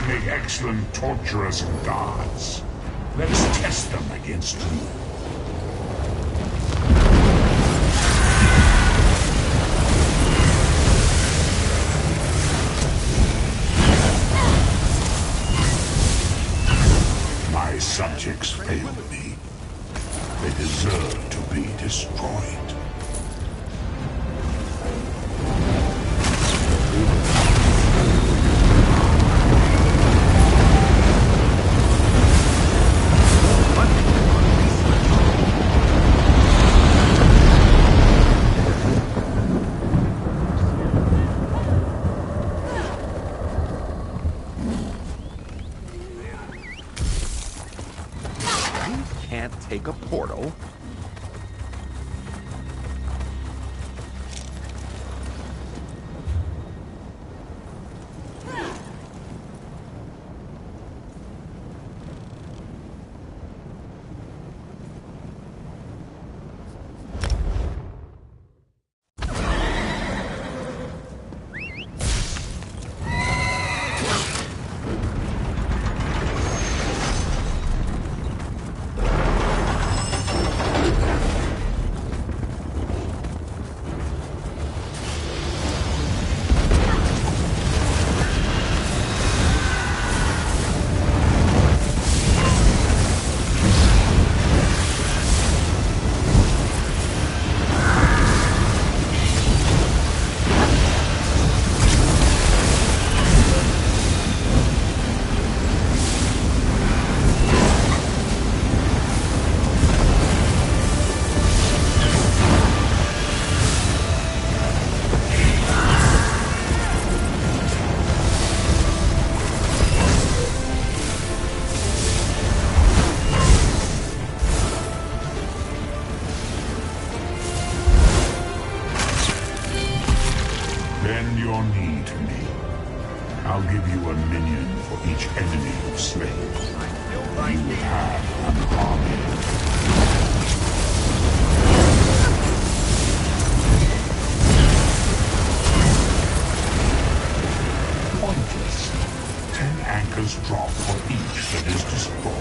make excellent torturers and guards. Let's test them against you. My subjects failed me. They deserve to be destroyed. Take a portal. Bend your knee to me. I'll give you a minion for each enemy you've slain. You will have an army. Pointless. 10 anchors drop for each that is destroyed.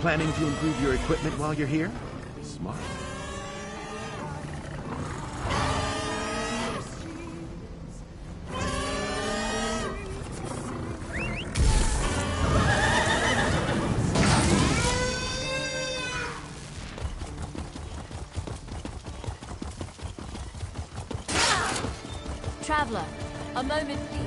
Planning to improve your equipment while you're here? Smart. Traveler, a moment please.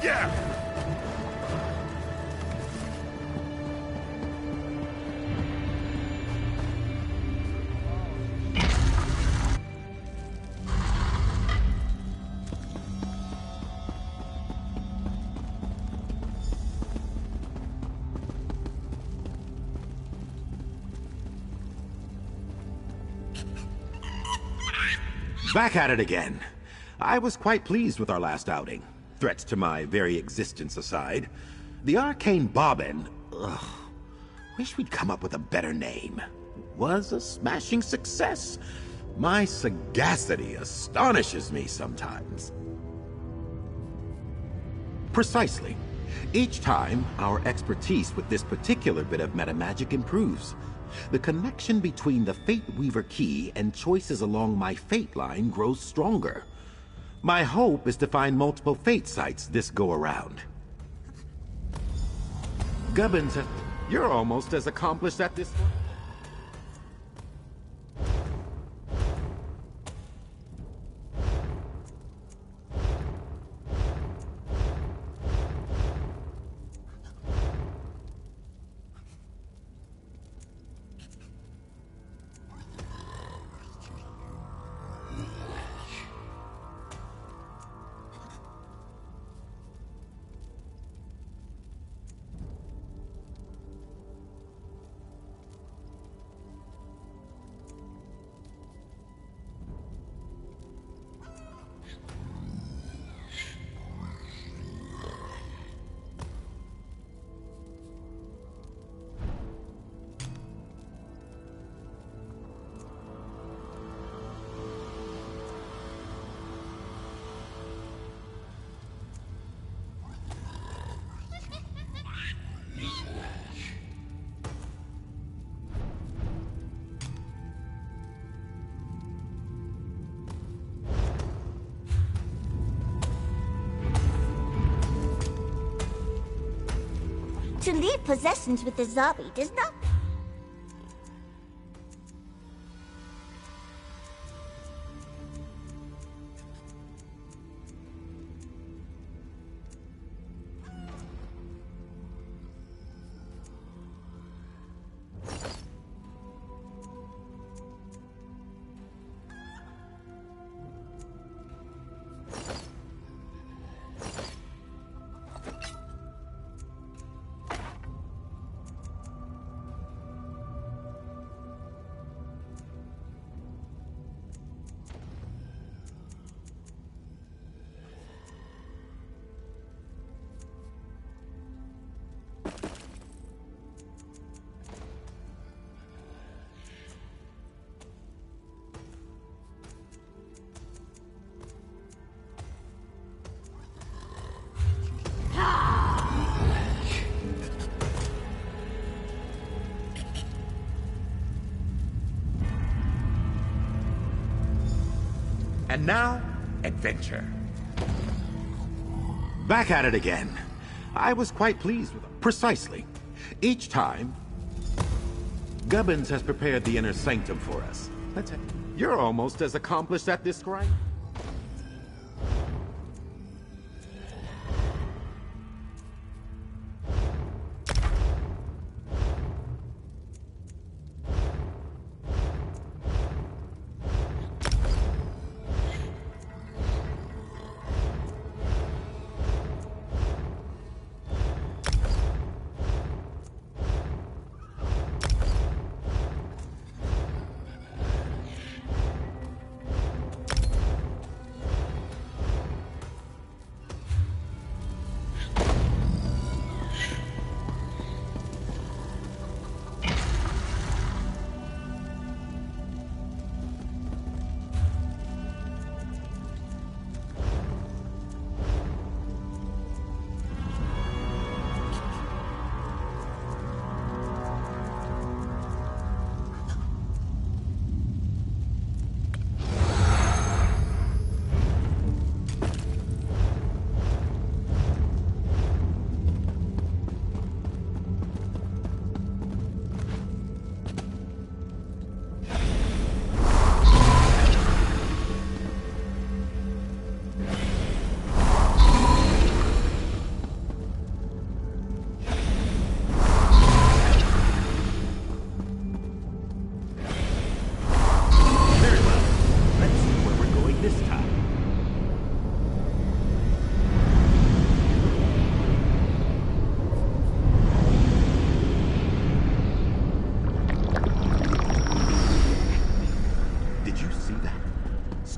Yeah! Back at it again. I was quite pleased with our last outing. Threats to my very existence aside. The arcane bobbin, wish we'd come up with a better name, was a smashing success. My sagacity astonishes me sometimes. Precisely. Each time, our expertise with this particular bit of metamagic improves. The connection between the Fate Weaver key and choices along my fate line grows stronger. My hope is to find multiple fate sites this go-around. Gubbins, you're almost as accomplished at this... To leave possessions with the zombie does not... And now, adventure. Back at it again. I was quite pleased with them. Precisely. Each time, Gubbins has prepared the inner sanctum for us. You're almost as accomplished at this grind.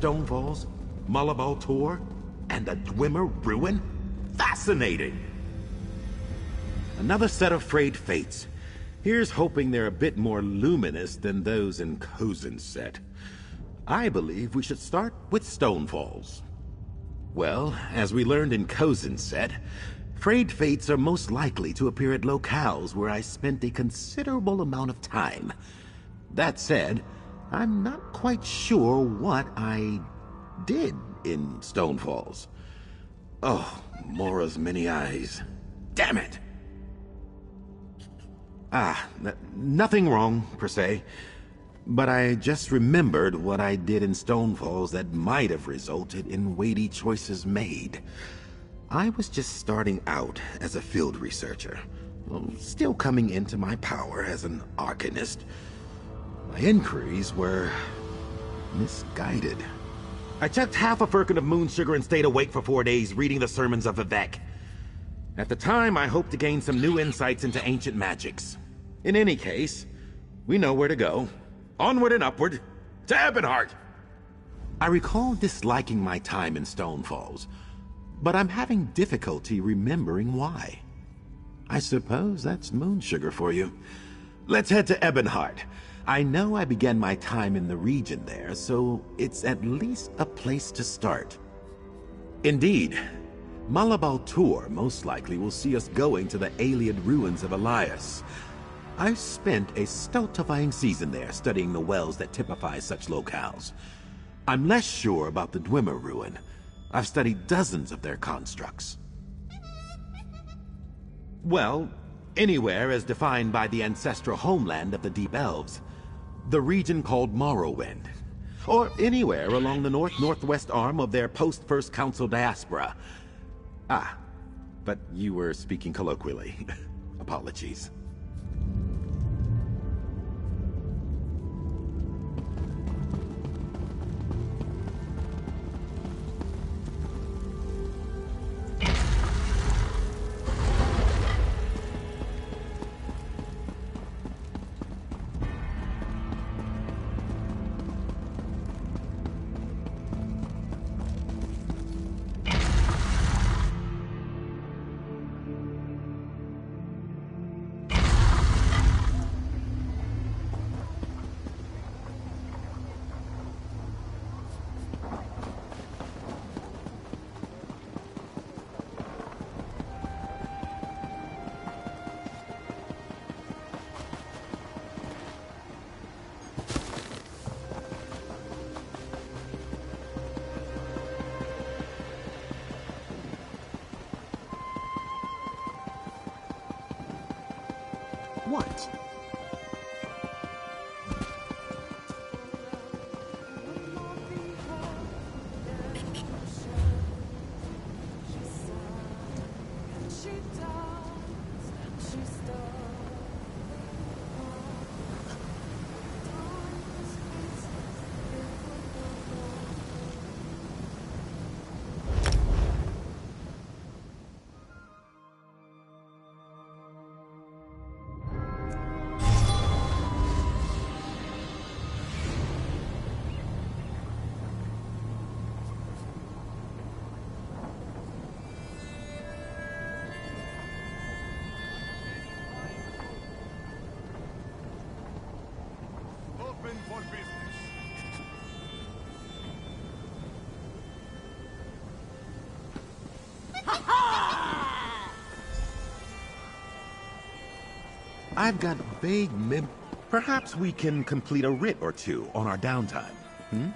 Stonefalls, Malabal Tor, and the Dwemer Ruin? Fascinating! Another set of frayed fates. Here's hoping they're a bit more luminous than those in Cozen's set. I believe we should start with Stonefalls. Well, as we learned in Cozen's set, frayed fates are most likely to appear at locales where I spent a considerable amount of time. That said, I'm not quite sure what I did in Stonefalls. Oh, Mora's many eyes. Damn it! Nothing wrong, per se. But I just remembered what I did in Stonefalls that might have resulted in weighty choices made. I was just starting out as a field researcher, still coming into my power as an arcanist. My inquiries were misguided. I chucked half a firkin of moon sugar and stayed awake for 4 days reading the sermons of Vivek. At the time, I hoped to gain some new insights into ancient magics. In any case, we know where to go. Onward and upward, to Ebonheart! I recall disliking my time in Stonefalls, but I'm having difficulty remembering why. I suppose that's moon sugar for you. Let's head to Ebonheart. I know I began my time in the region there, so it's at least a place to start. Indeed, Malabal Tor most likely will see us going to the Ayleid ruins of Elias. I've spent a stultifying season there studying the wells that typify such locales. I'm less sure about the Dwemer ruin. I've studied dozens of their constructs. Well, anywhere as defined by the ancestral homeland of the Deep Elves, the region called Morrowind, or anywhere along the north-northwest arm of their post-First Council diaspora. Ah, but you were speaking colloquially. Apologies. What? Open for business. I've got vague Perhaps we can complete a writ or two on our downtime, hmm?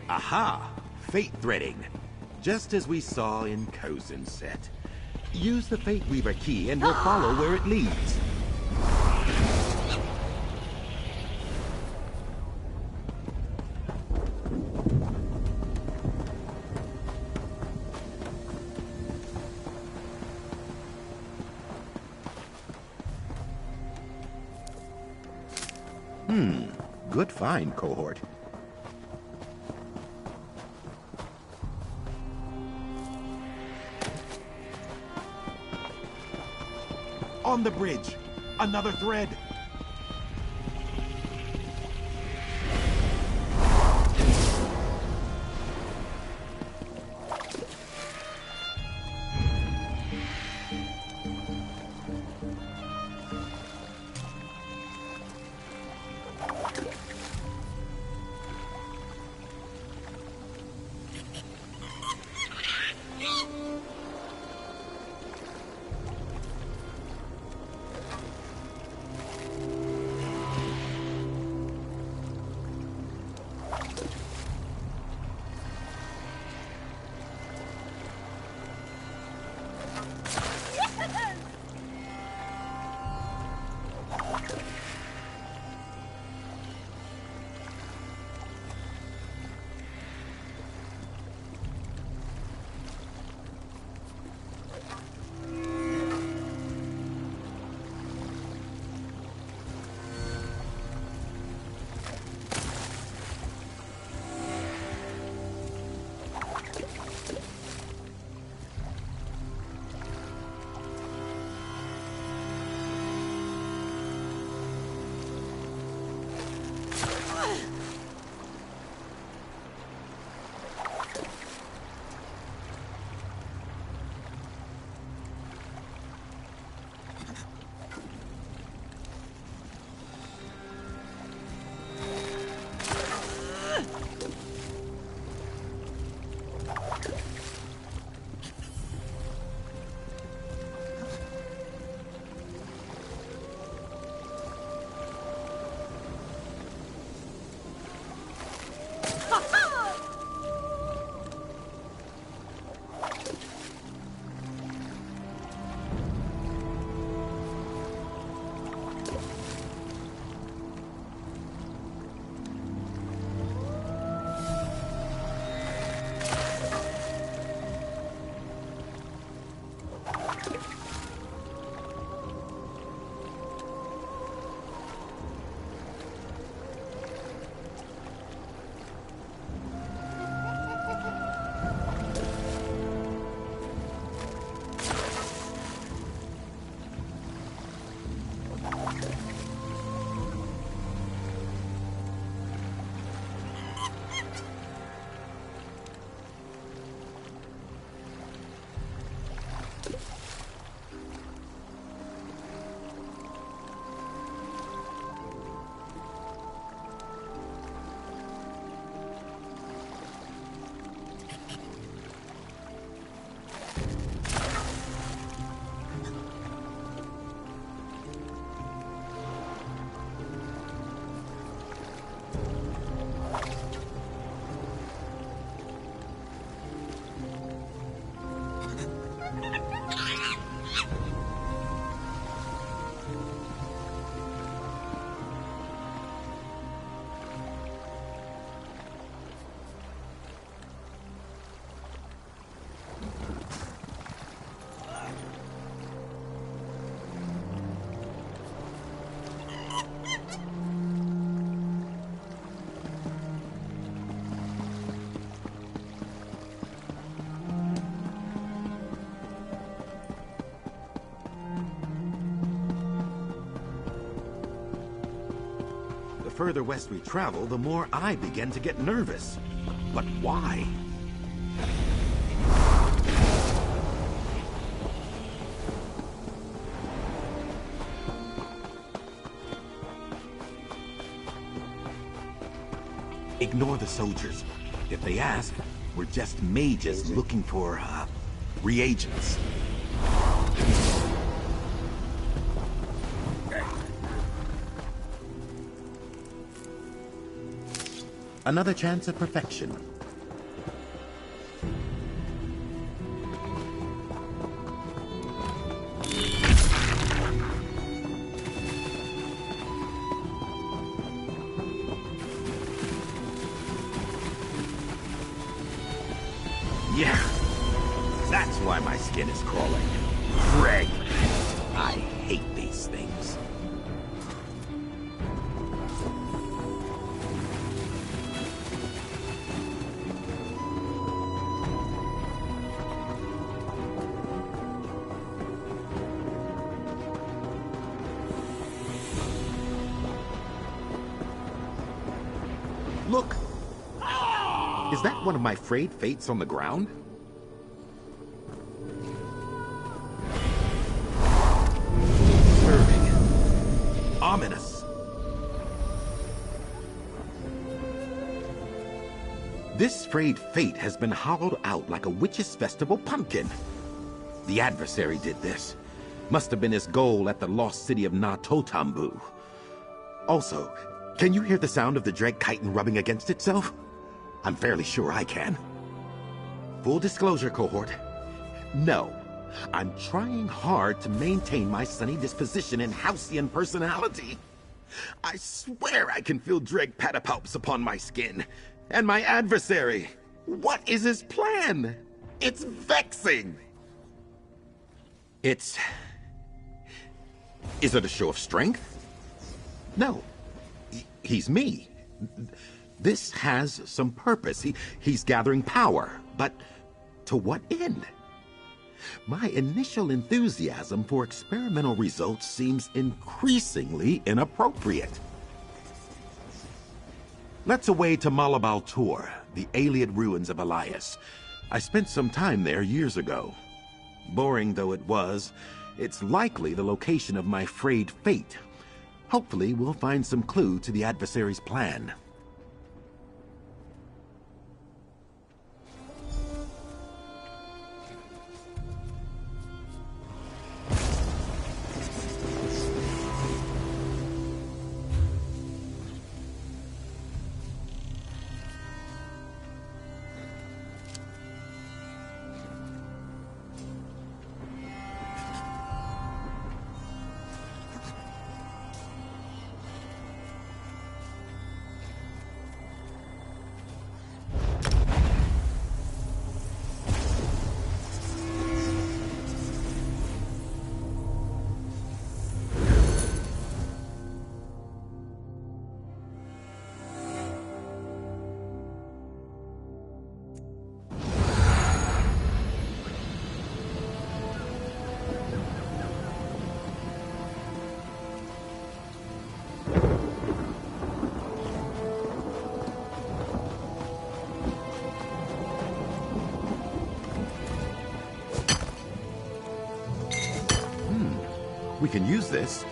Aha! Fate threading. Just as we saw in Cozen's set. Use the Fate Weaver key and we'll follow where it leads. Good find, cohort. On the bridge! Another thread! The further west we travel, the more I begin to get nervous. But why? Ignore the soldiers. If they ask, we're just mages looking for, reagents. Another chance at perfection. Yeah, that's why my skin is crawling. Greg, I hate these things. Look! Is that one of my frayed fates on the ground? Disturbing. Ominous. This frayed fate has been hollowed out like a witch's festival pumpkin. The adversary did this. Must have been his goal at the lost city of Na-Totambu. Also, can you hear the sound of the dread chitin rubbing against itself? I'm fairly sure I can. Full disclosure, cohort. No, I'm trying hard to maintain my sunny disposition and halcyon personality. I swear I can feel dread patapalps upon my skin. And my adversary. What is his plan? It's vexing. Is it a show of strength? No. He's me. This has some purpose. He's gathering power. But to what end? My initial enthusiasm for experimental results seems increasingly inappropriate. Let's away to Malabal Tor, the alien ruins of Elias. I spent some time there years ago. Boring though it was, it's likely the location of my frayed fate. Hopefully we'll find some clue to the adversary's plan. We can use this.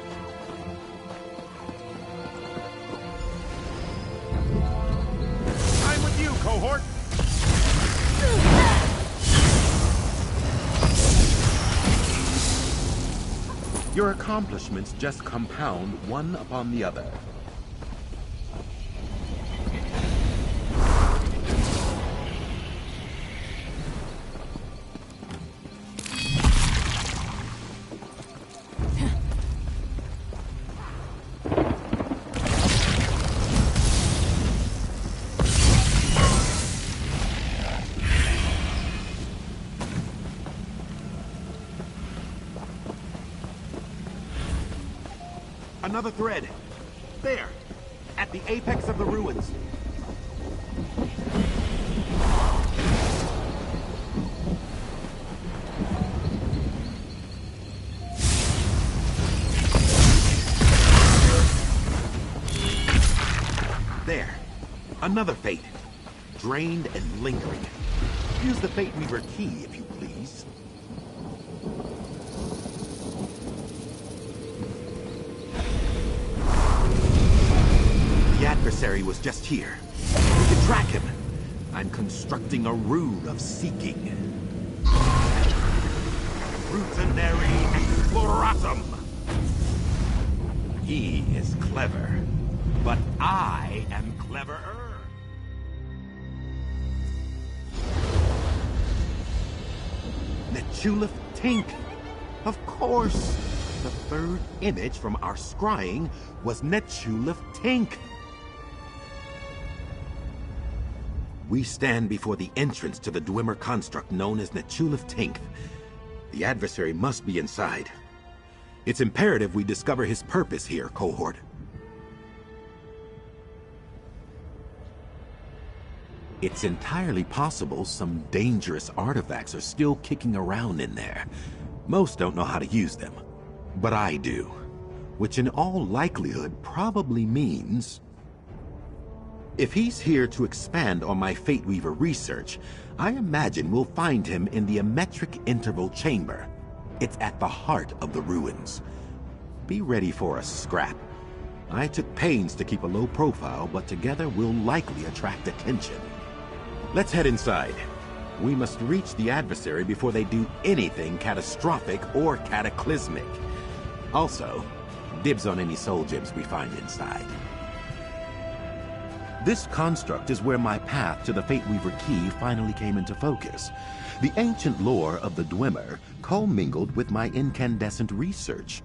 I'm with you, cohort! Your accomplishments just compound one upon the other. Another thread. There, at the apex of the ruins. There, another fate. Drained and lingering. Use the fate weaver key, if you please. The adversary was just here. We can track him. I'm constructing a rune of seeking. Rutinary exploratum. He is clever, but I am cleverer. Netchulif Tink. Of course. The third image from our scrying was Netchulif Tink. We stand before the entrance to the Dwemer construct known as Netchulif Tink. The adversary must be inside. It's imperative we discover his purpose here, cohort. It's entirely possible some dangerous artifacts are still kicking around in there. Most don't know how to use them, but I do. Which in all likelihood probably means If he's here to expand on my Fate Weaver research, I imagine we'll find him in the Emetric Interval Chamber. It's at the heart of the ruins. Be ready for a scrap. I took pains to keep a low profile, but together we'll likely attract attention. Let's head inside. We must reach the adversary before they do anything catastrophic or cataclysmic. Also, dibs on any soul gems we find inside. This construct is where my path to the Fate Weaver key finally came into focus. The ancient lore of the Dwemer commingled with my incandescent research.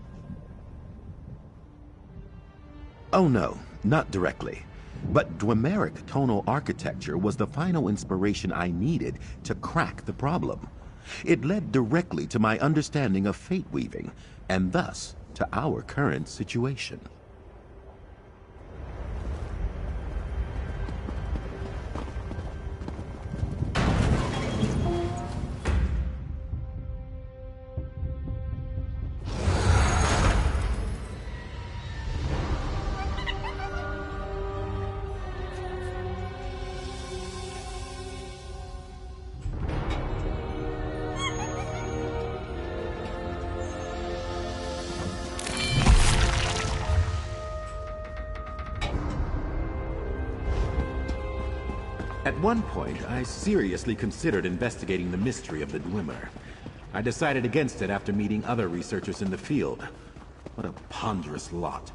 Oh no, not directly. But Dwemeric tonal architecture was the final inspiration I needed to crack the problem. It led directly to my understanding of fate weaving, and thus to our current situation. At one point, I seriously considered investigating the mystery of the Dwemer. I decided against it after meeting other researchers in the field. What a ponderous lot.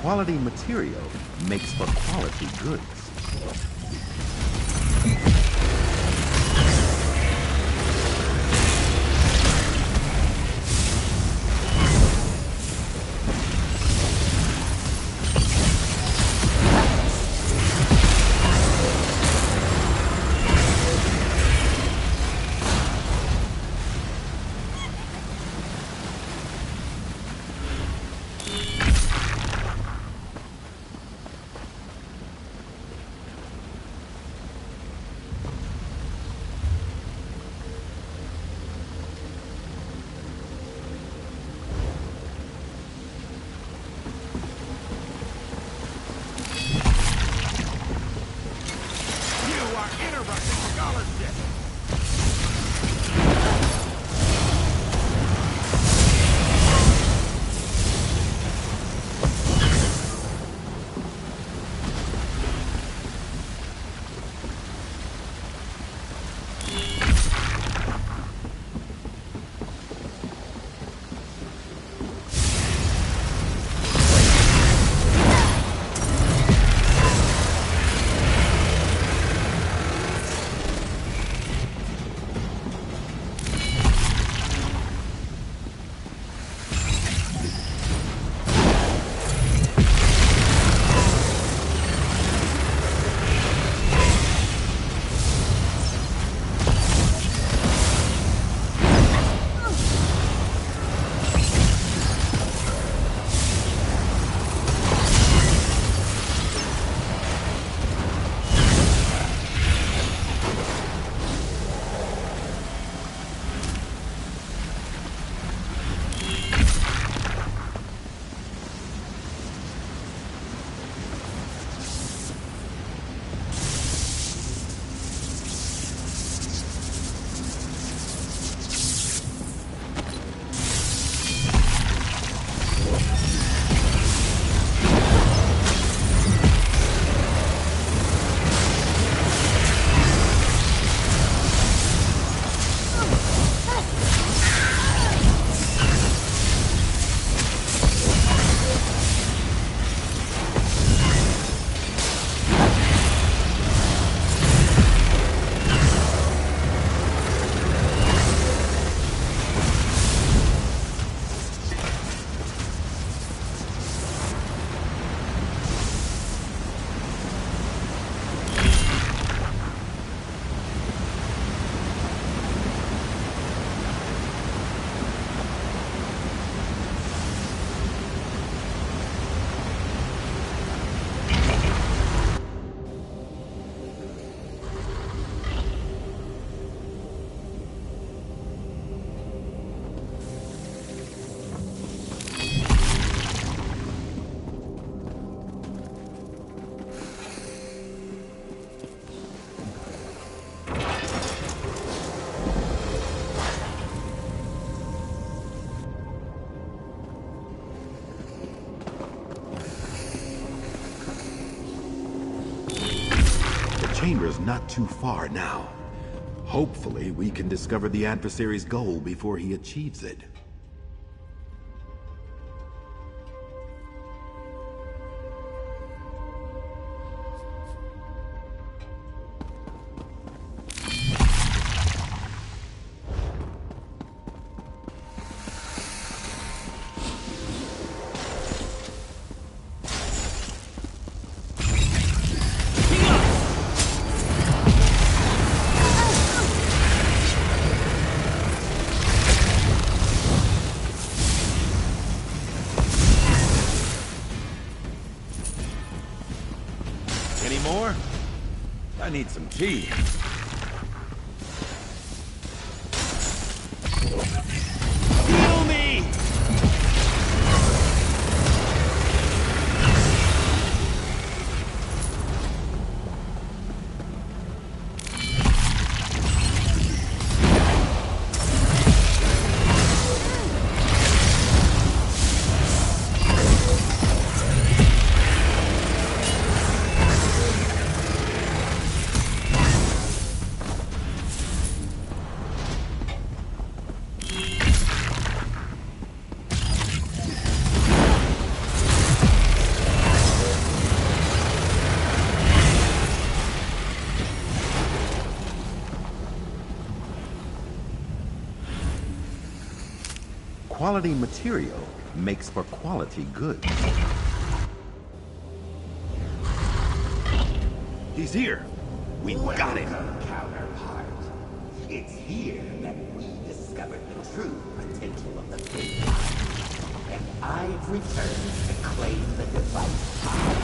Quality material makes for quality goods. Interrupting scholarship! chamber's not too far now. Hopefully, we can discover the adversary's goal before he achieves it. Any more? I need some tea. Heal me! Quality material makes for quality goods. He's here. We got him. Counterpart. It's here that we discovered the true potential of the thing. And I've returned to claim the device power.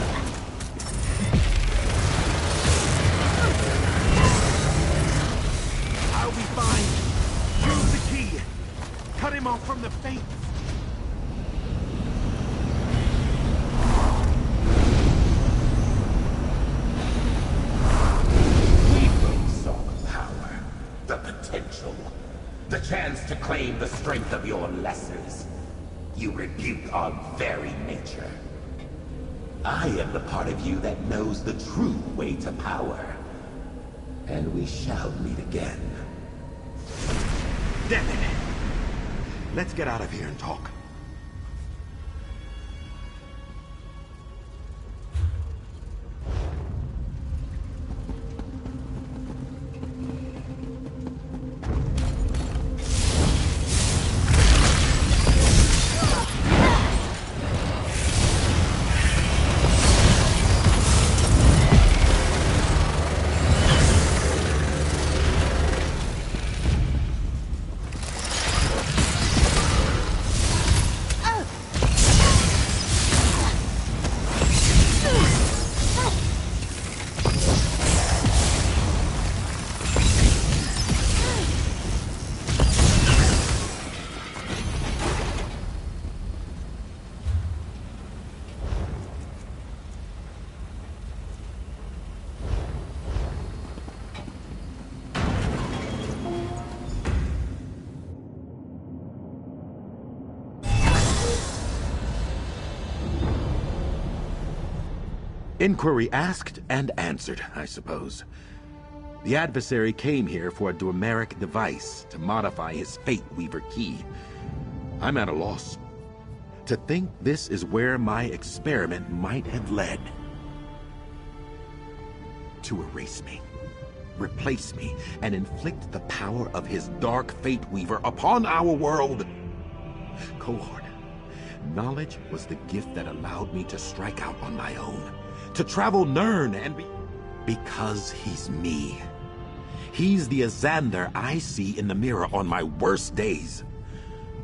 I'll be fine. Use the key. Cut him off from the faith. We both saw the power, the potential, the chance to claim the strength of your lessers. You rebuke our very nature. I am the part of you that knows the true way to power. And we shall meet again. Damn it. Let's get out of here and talk. Inquiry asked and answered, I suppose. The adversary came here for a Dwemerric device to modify his Fate Weaver key. I'm at a loss. To think this is where my experiment might have led. To erase me, replace me, and inflict the power of his dark Fate Weaver upon our world. Cohort, knowledge was the gift that allowed me to strike out on my own. To travel Nirn and be... Because he's me. He's the Azander I see in the mirror on my worst days.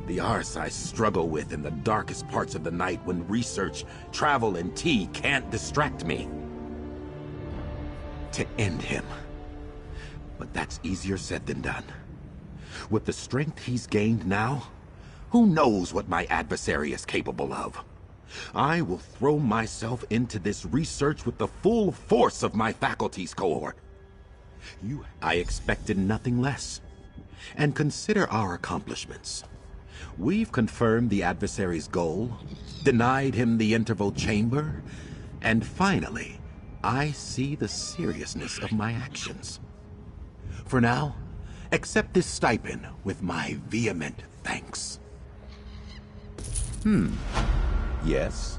The arse I struggle with in the darkest parts of the night when research, travel, and tea can't distract me. To end him. But that's easier said than done. With the strength he's gained now, who knows what my adversary is capable of? I will throw myself into this research with the full force of my faculties, Cohort. I expected nothing less. And consider our accomplishments. We've confirmed the adversary's goal, denied him the interval chamber, and finally, I see the seriousness of my actions. For now, accept this stipend with my vehement thanks. Yes?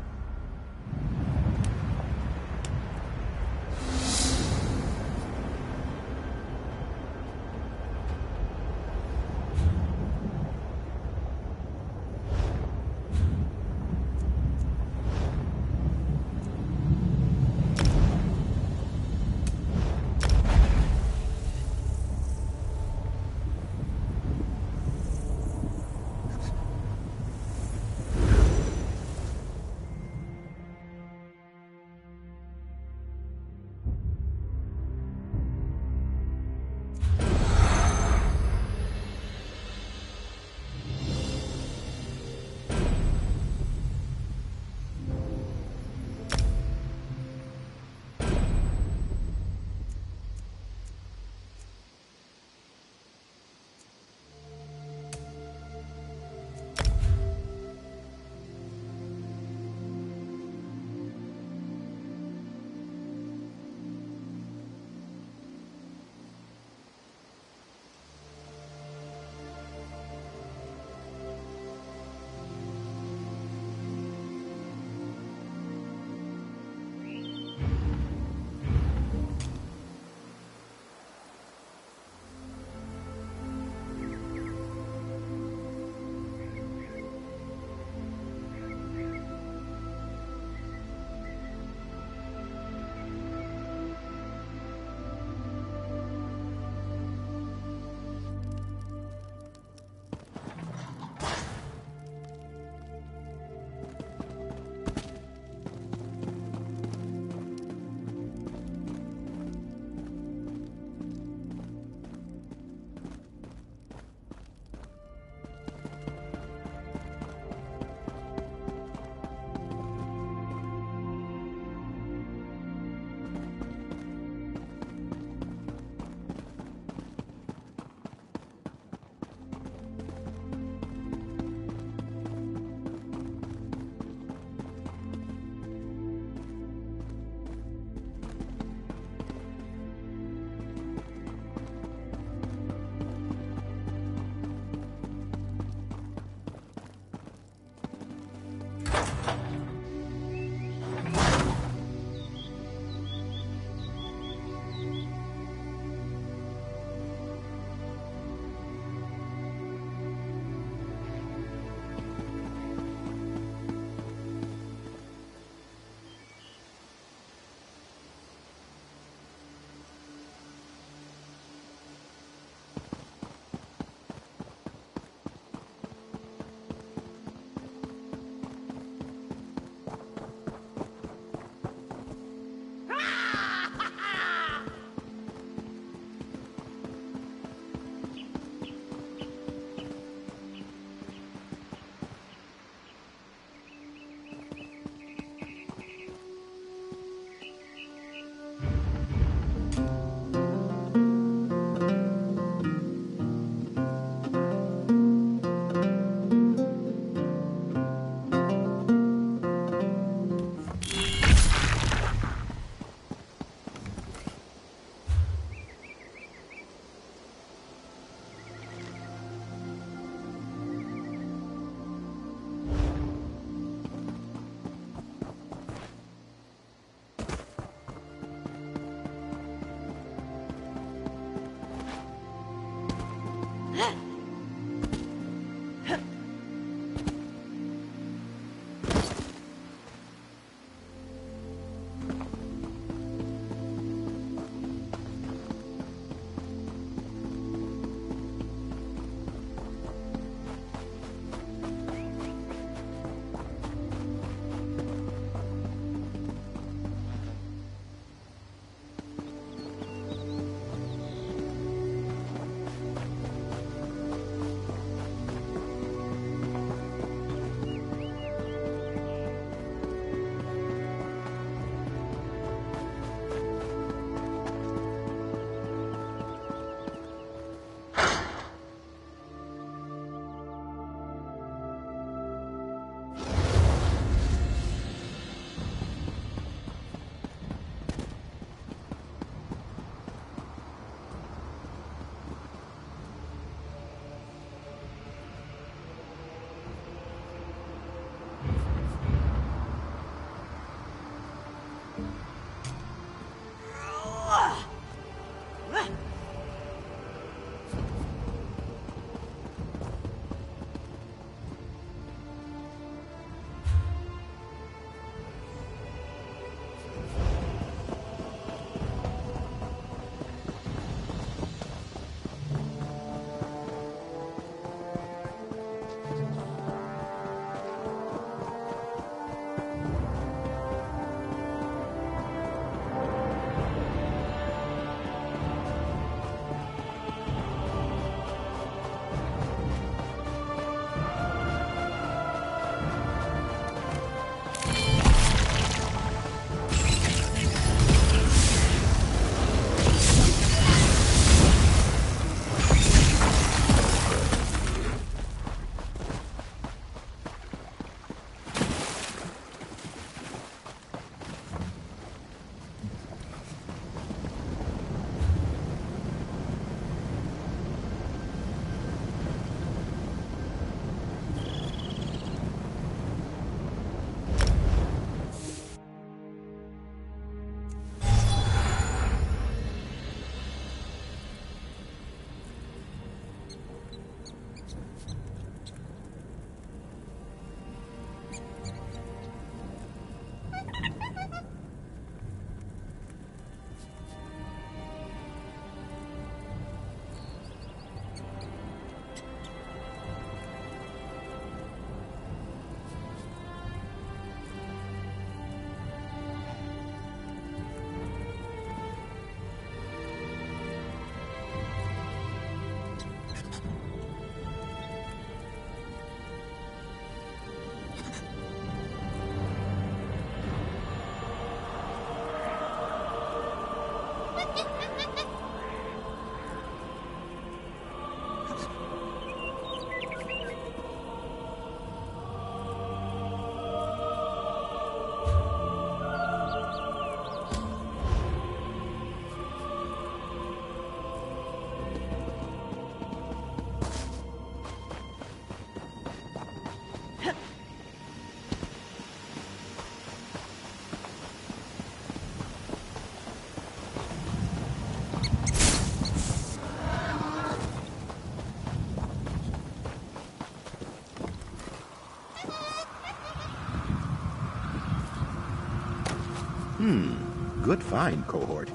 Good find, cohort.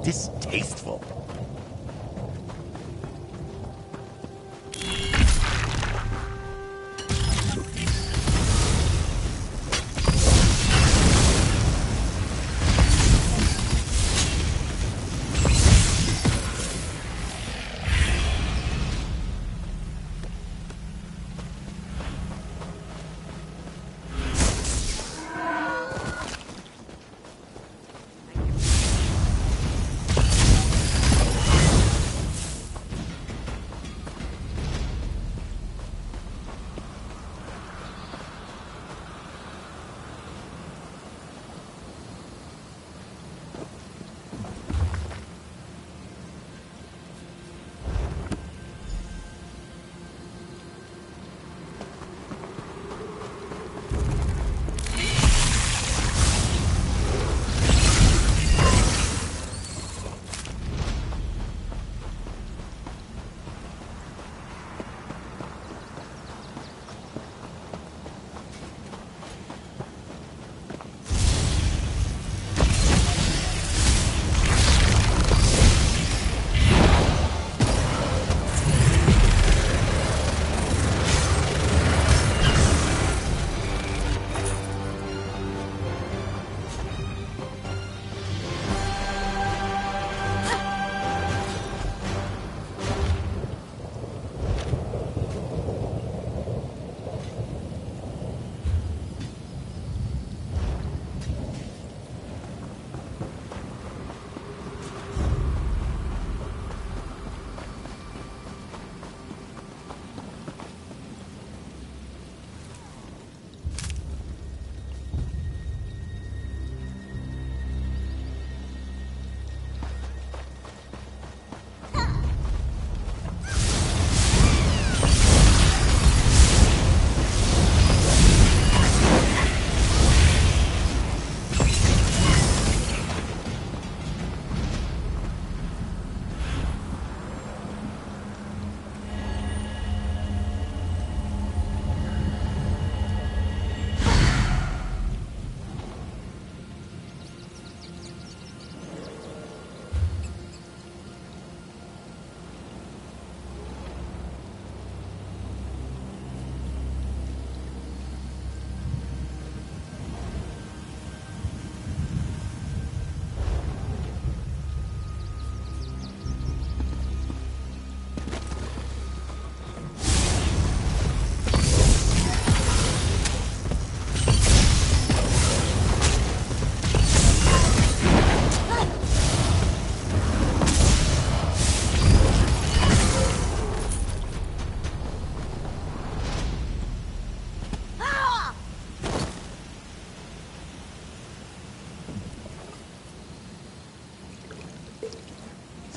Distasteful.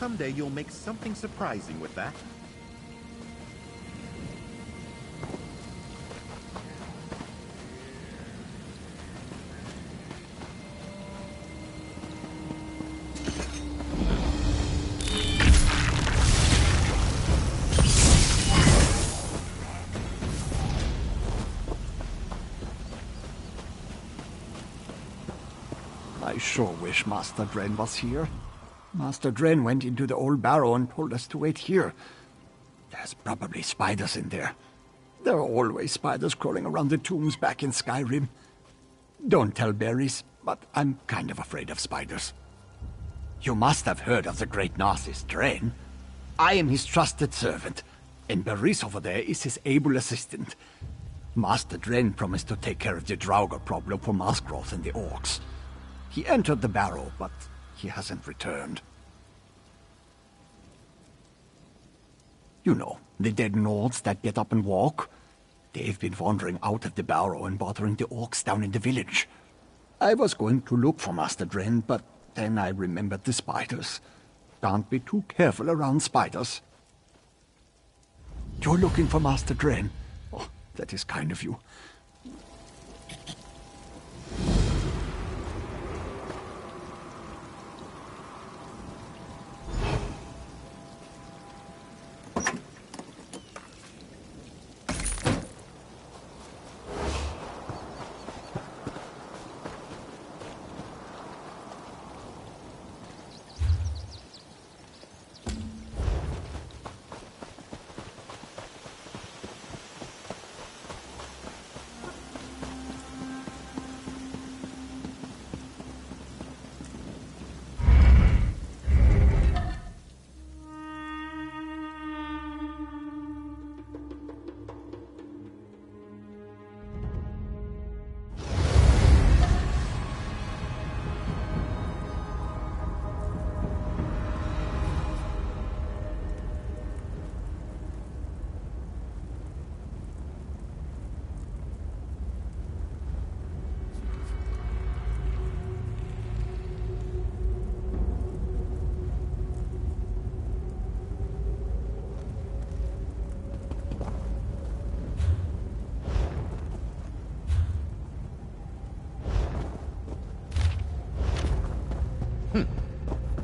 Someday you'll make something surprising with that. I sure wish Master Dren was here. Master Dren went into the old barrow and told us to wait here. There's probably spiders in there. There are always spiders crawling around the tombs back in Skyrim. Don't tell Berries, but I'm kind of afraid of spiders. You must have heard of the great Narcissus Dren. I am his trusted servant, and Berries over there is his able assistant. Master Dren promised to take care of the Draugr problem for Masgrowth and the orcs. He entered the barrow, but he hasn't returned. You know, the dead Nords that get up and walk. They've been wandering out of the barrow and bothering the orcs down in the village. I was going to look for Master Dren, but then I remembered the spiders. Can't be too careful around spiders. You're looking for Master Dren? Oh, that is kind of you.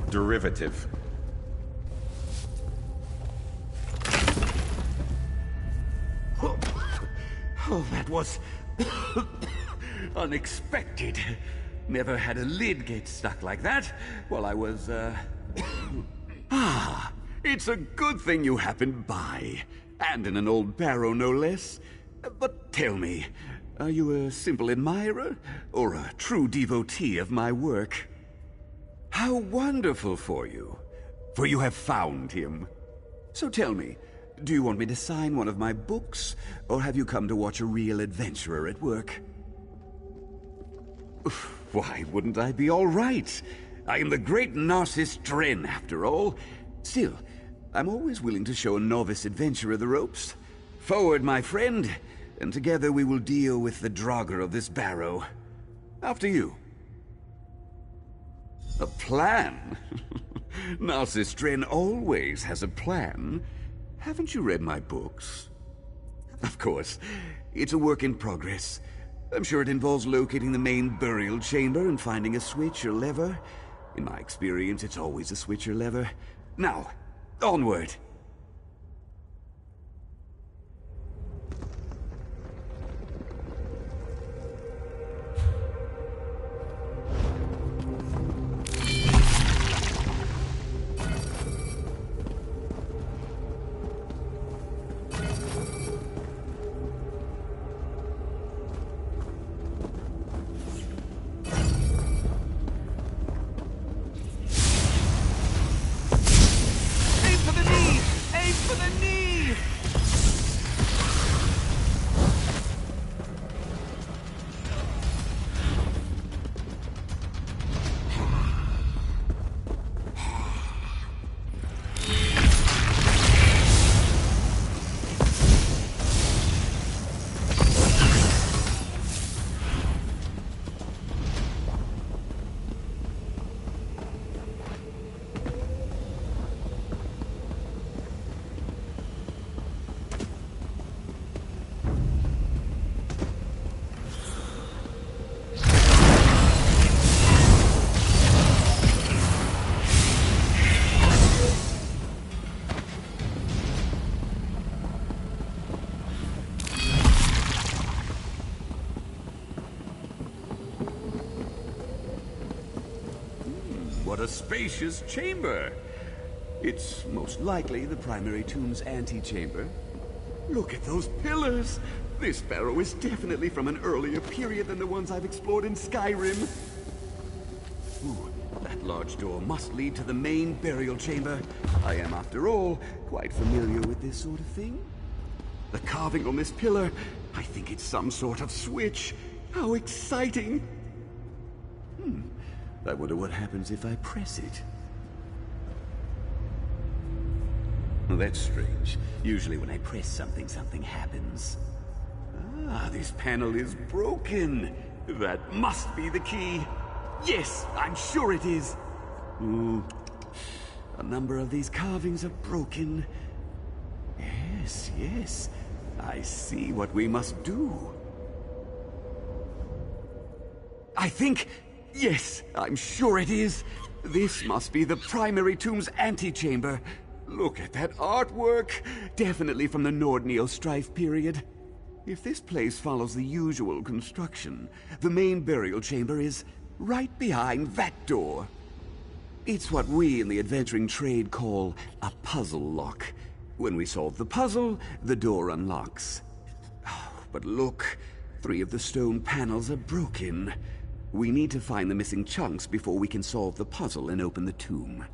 Derivative. Oh, that was unexpected. Never had a lid get stuck like that while I was, Ah, it's a good thing you happened by. And in an old barrow, no less. But tell me, are you a simple admirer or a true devotee of my work? How wonderful for you, for you have found him. So tell me, do you want me to sign one of my books, or have you come to watch a real adventurer at work? Why wouldn't I be all right? I am the great Narcissus Dren, after all. Still, I'm always willing to show a novice adventurer the ropes. Forward, my friend, and together we will deal with the Draugr of this barrow. After you. A plan? Narcissus Dren always has a plan. Haven't you read my books? Of course. It's a work in progress. I'm sure it involves locating the main burial chamber and finding a switch or lever. In my experience, it's always a switch or lever. Now, onward! What a spacious chamber! It's most likely the primary tomb's antechamber. Look at those pillars! This barrow is definitely from an earlier period than the ones I've explored in Skyrim. Ooh, that large door must lead to the main burial chamber. I am, after all, quite familiar with this sort of thing. The carving on this pillar, I think it's some sort of switch. How exciting! I wonder what happens if I press it. Well, that's strange. Usually when I press something, something happens. Ah, this panel is broken. That must be the key. Yes, I'm sure it is. A number of these carvings are broken. Yes, yes. I see what we must do. I think... Yes, I'm sure it is. This must be the primary tomb's antechamber. Look at that artwork. Definitely from the Nordneo Strife period. If this place follows the usual construction, the main burial chamber is right behind that door. It's what we in the adventuring trade call a puzzle lock. When we solve the puzzle, the door unlocks. Oh, but look, 3 of the stone panels are broken. We need to find the missing chunks before we can solve the puzzle and open the tomb.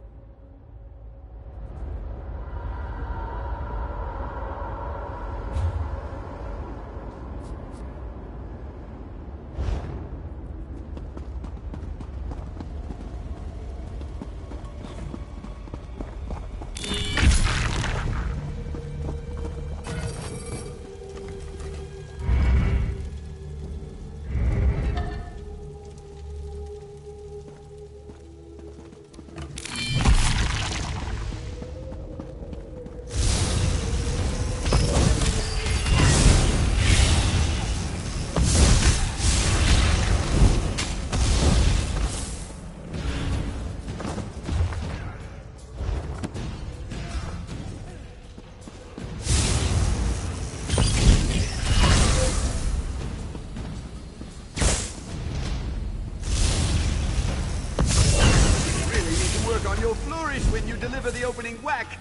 your flourish when you deliver the opening whack.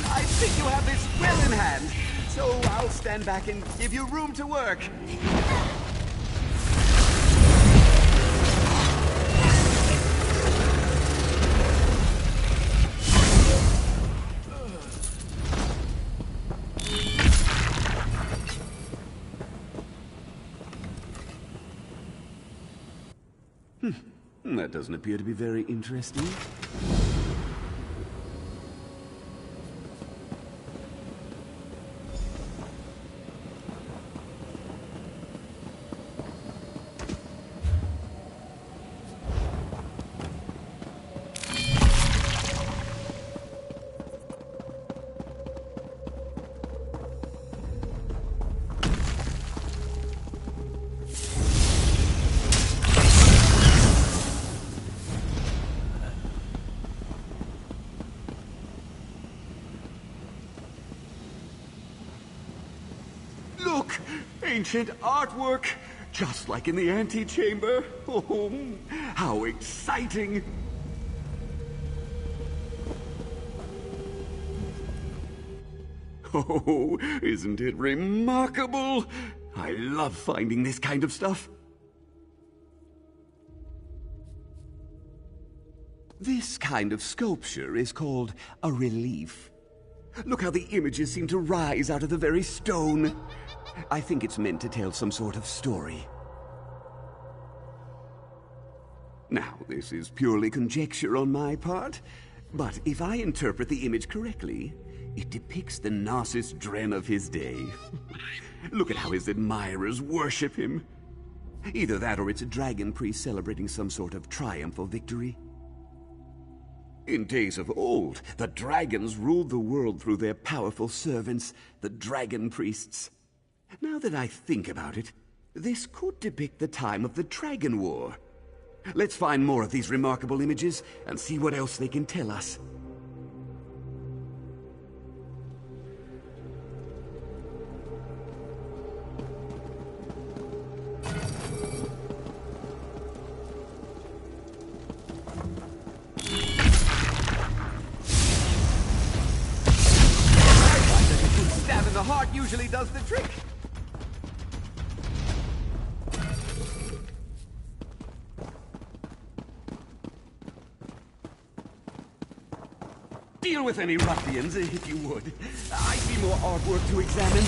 I think you have this well in hand, so I'll stand back and give you room to work. That doesn't appear to be very interesting. Look! Ancient artwork! Just like in the antechamber. Oh, how exciting! Oh, isn't it remarkable? I love finding this kind of stuff. This kind of sculpture is called a relief. Look how the images seem to rise out of the very stone. I think it's meant to tell some sort of story. Now, this is purely conjecture on my part, but if I interpret the image correctly, it depicts the Narcissus Dren of his day. Look at how his admirers worship him. Either that or it's a dragon priest celebrating some sort of triumph or victory. In days of old, the dragons ruled the world through their powerful servants, the dragon priests. Now that I think about it, this could depict the time of the Dragon War. Let's find more of these remarkable images and see what else they can tell us. The heart usually does the trick. Deal with any ruffians, if you would. I see more artwork to examine.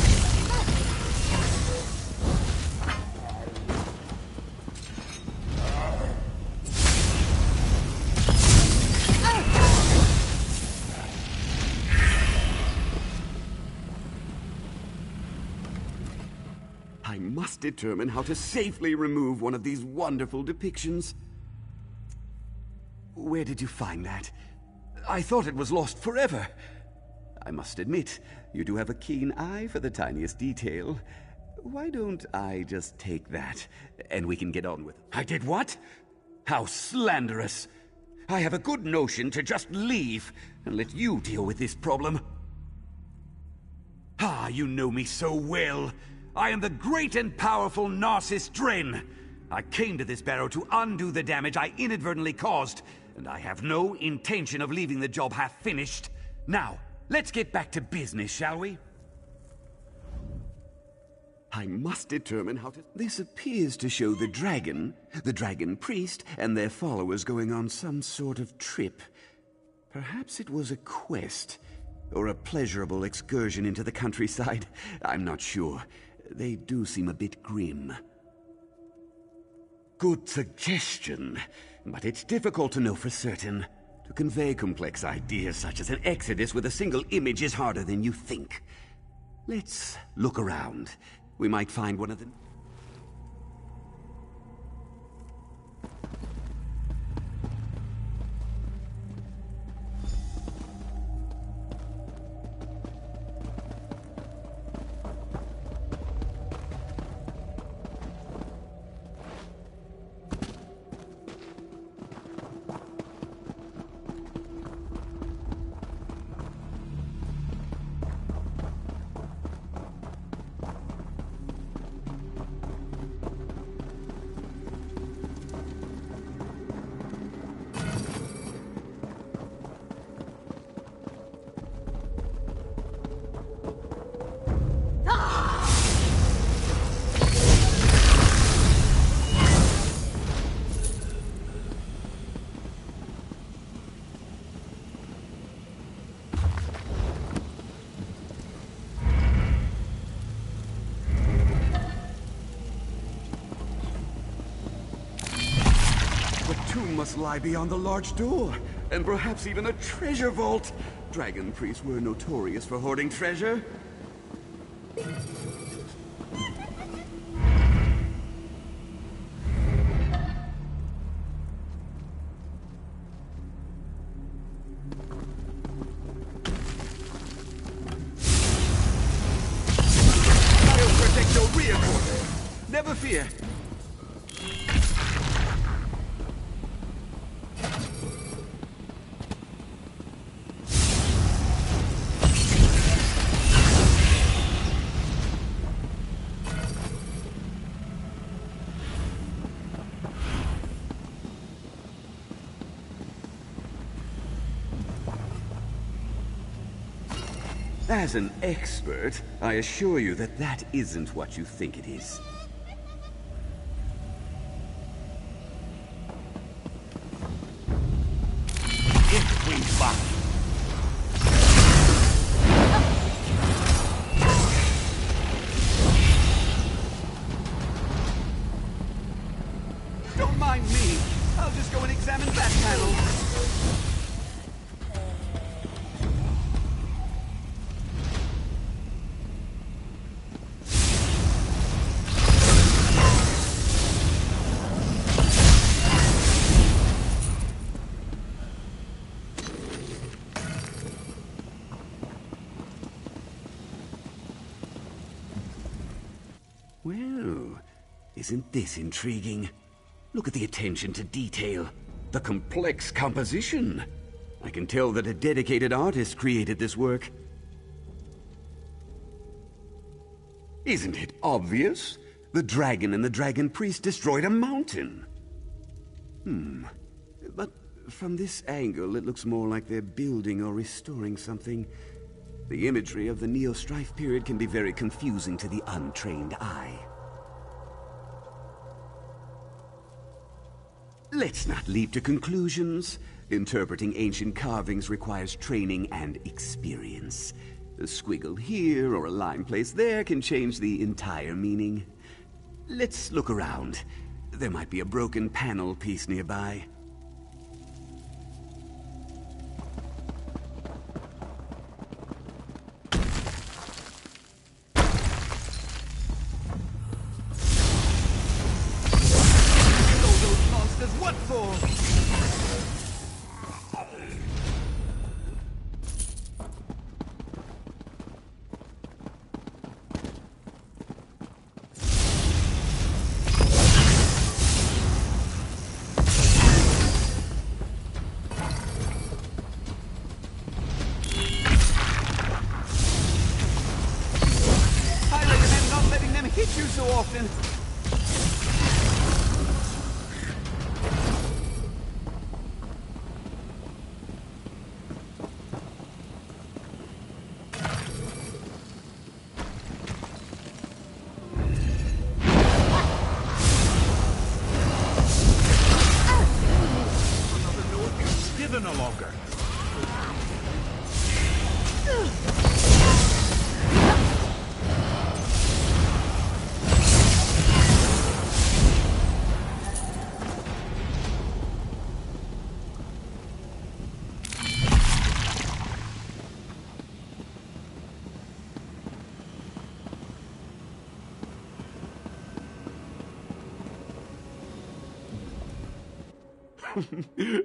I must determine how to safely remove one of these wonderful depictions. Where did you find that? I thought it was lost forever. I must admit, you do have a keen eye for the tiniest detail. Why don't I just take that, and we can get on with it? I did what? How slanderous! I have a good notion to just leave and let you deal with this problem. Ah, you know me so well. I am the great and powerful Narcissus Dren. I came to this barrow to undo the damage I inadvertently caused, and I have no intention of leaving the job half finished. Now, let's get back to business, shall we? I must determine how to... This appears to show the dragon priest, and their followers going on some sort of trip. Perhaps it was a quest, or a pleasurable excursion into the countryside. I'm not sure. They do seem a bit grim. Good suggestion, but it's difficult to know for certain. To convey complex ideas such as an exodus with a single image is harder than you think. Let's look around. We might find one of them. A tomb must lie beyond the large door, and perhaps even a treasure vault. Dragon priests were notorious for hoarding treasure. I'll protect your rear quarter. Never fear. As an expert, I assure you that that isn't what you think it is. If we fight, Don't mind me. I'll just go and examine that panel. Well, isn't this intriguing? Look at the attention to detail, the complex composition. I can tell that a dedicated artist created this work. Isn't it obvious? The dragon and the dragon priest destroyed a mountain. But from this angle, it looks more like they're building or restoring something. The imagery of the Neo-Strife period can be very confusing to the untrained eye. Let's not leap to conclusions. Interpreting ancient carvings requires training and experience. A squiggle here or a line placed there can change the entire meaning. Let's look around. There might be a broken panel piece nearby. What for? I recommend not letting them hit you so often. No longer.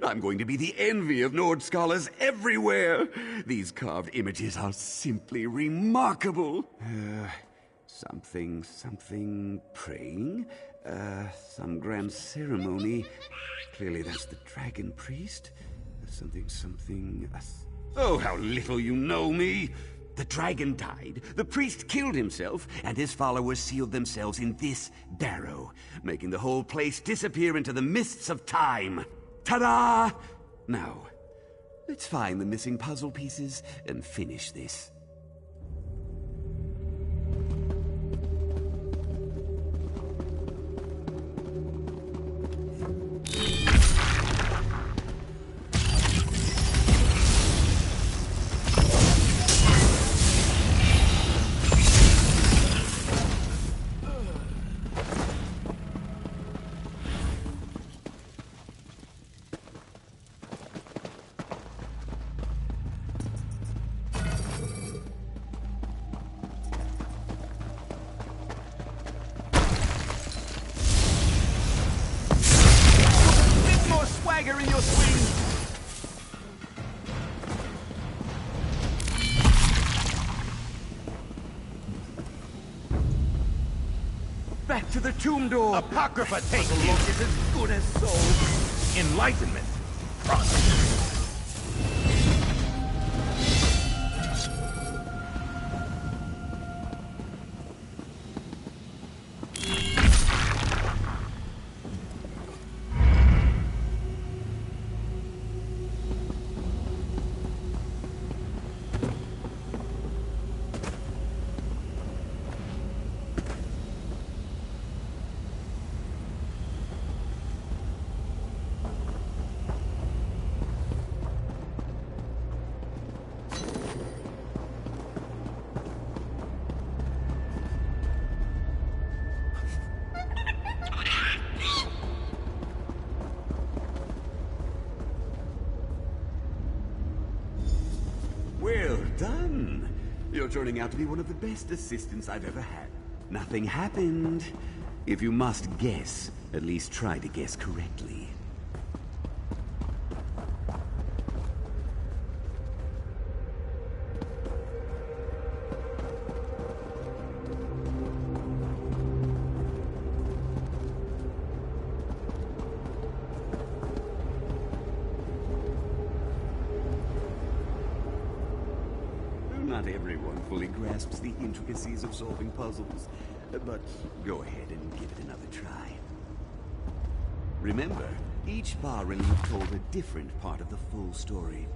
I'm going to be the envy of Nord scholars everywhere. These carved images are simply remarkable. Something praying? Some grand ceremony. Clearly that's the dragon priest. Something... Oh, how little you know me! The dragon died, the priest killed himself, and his followers sealed themselves in this barrow, making the whole place disappear into the mists of time. Ta-da! Now, let's find the missing puzzle pieces and finish this. back to the tomb door. Apocrypha take Puzzle you. Lock is as good as sold. Enlightenment. Well done. You're turning out to be one of the best assistants I've ever had. Nothing happened. If you must guess, at least try to guess correctly. Not everyone fully grasps the intricacies of solving puzzles, but go ahead and give it another try. Remember, each bar relief told a different part of the full story.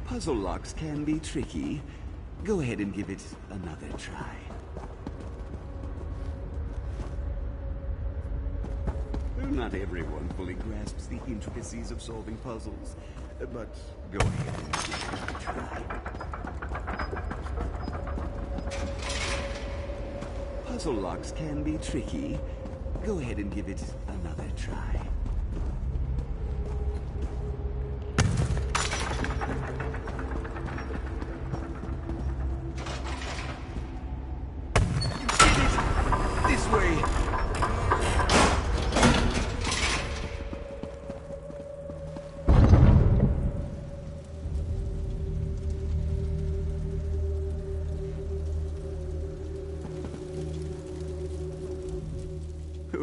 Puzzle locks can be tricky. Go ahead and give it another try. Not everyone fully grasps the intricacies of solving puzzles, but go ahead and give it another try. Puzzle locks can be tricky. Go ahead and give it another try.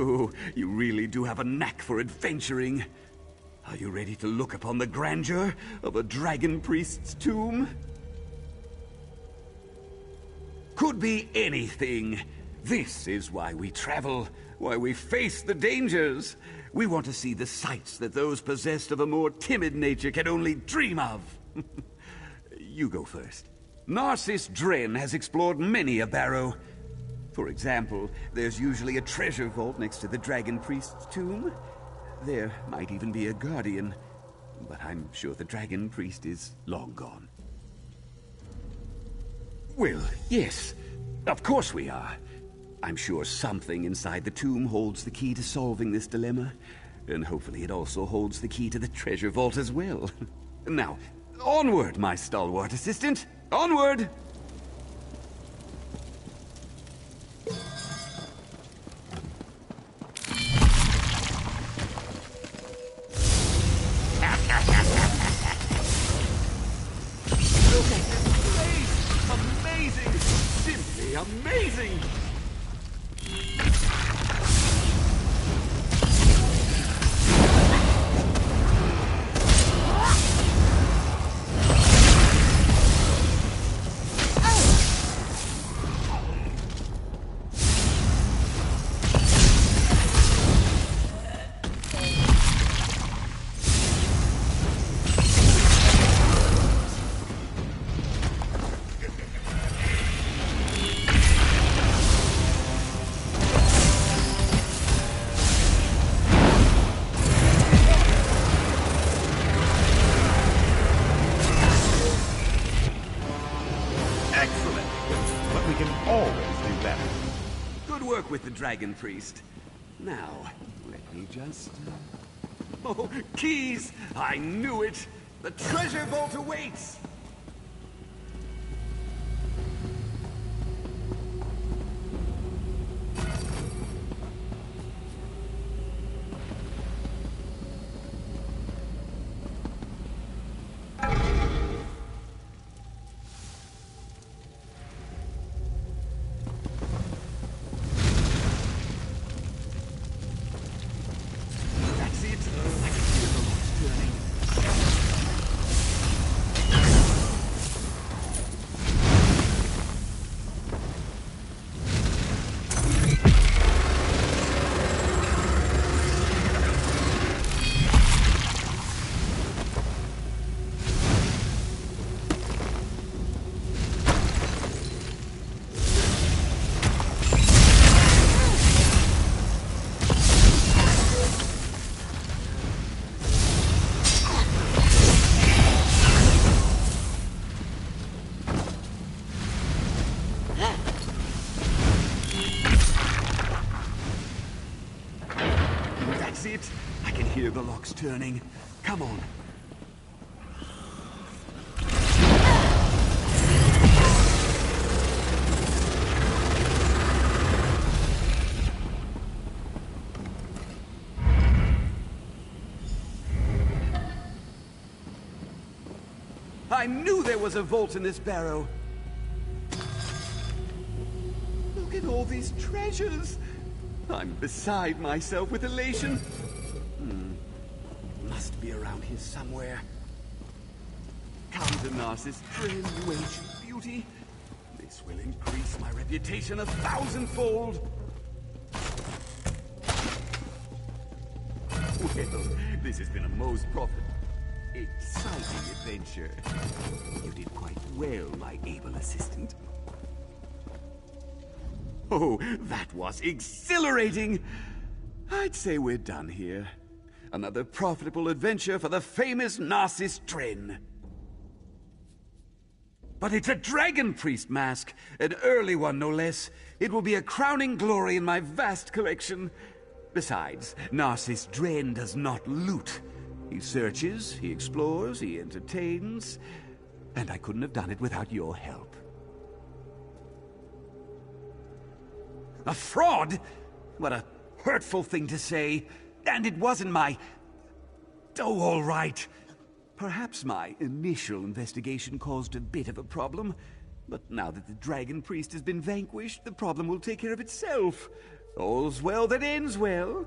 Oh, you really do have a knack for adventuring. Are you ready to look upon the grandeur of a dragon priest's tomb? Could be anything. This is why we travel, why we face the dangers. We want to see the sights that those possessed of a more timid nature can only dream of. You go first. Narcissus Dren has explored many a barrow. For example, there's usually a treasure vault next to the Dragon Priest's tomb. There might even be a guardian, but I'm sure the Dragon Priest is long gone. Well, yes, of course we are. I'm sure something inside the tomb holds the key to solving this dilemma, and hopefully it also holds the key to the treasure vault as well. Now, onward, my stalwart assistant! Onward! Amazing! Simply amazing! with the Dragon Priest. Now, let me just... Oh, keys! I knew it! The treasure vault awaits! That's it! I can hear the locks turning. That's it! I can hear the locks turning. Come on. I knew there was a vault in this barrow. Look at all these treasures. I'm beside myself with elation. Must be around here somewhere. Come to Narcissus, Dren, you ancient beauty. This will increase my reputation 1,000-fold. Well, this has been a most exciting adventure. You did quite well, my able assistant. Oh, that was exhilarating! I'd say we're done here. Another profitable adventure for the famous Narcissus Dren. But it's a Dragon Priest mask, an early one no less. It will be a crowning glory in my vast collection. Besides, Narcissus Dren does not loot. He searches, he explores, he entertains, and I couldn't have done it without your help. A fraud? What a hurtful thing to say. And it wasn't my... Oh, all right. Perhaps my initial investigation caused a bit of a problem. But now that the Dragon Priest has been vanquished, the problem will take care of itself. All's well that ends well.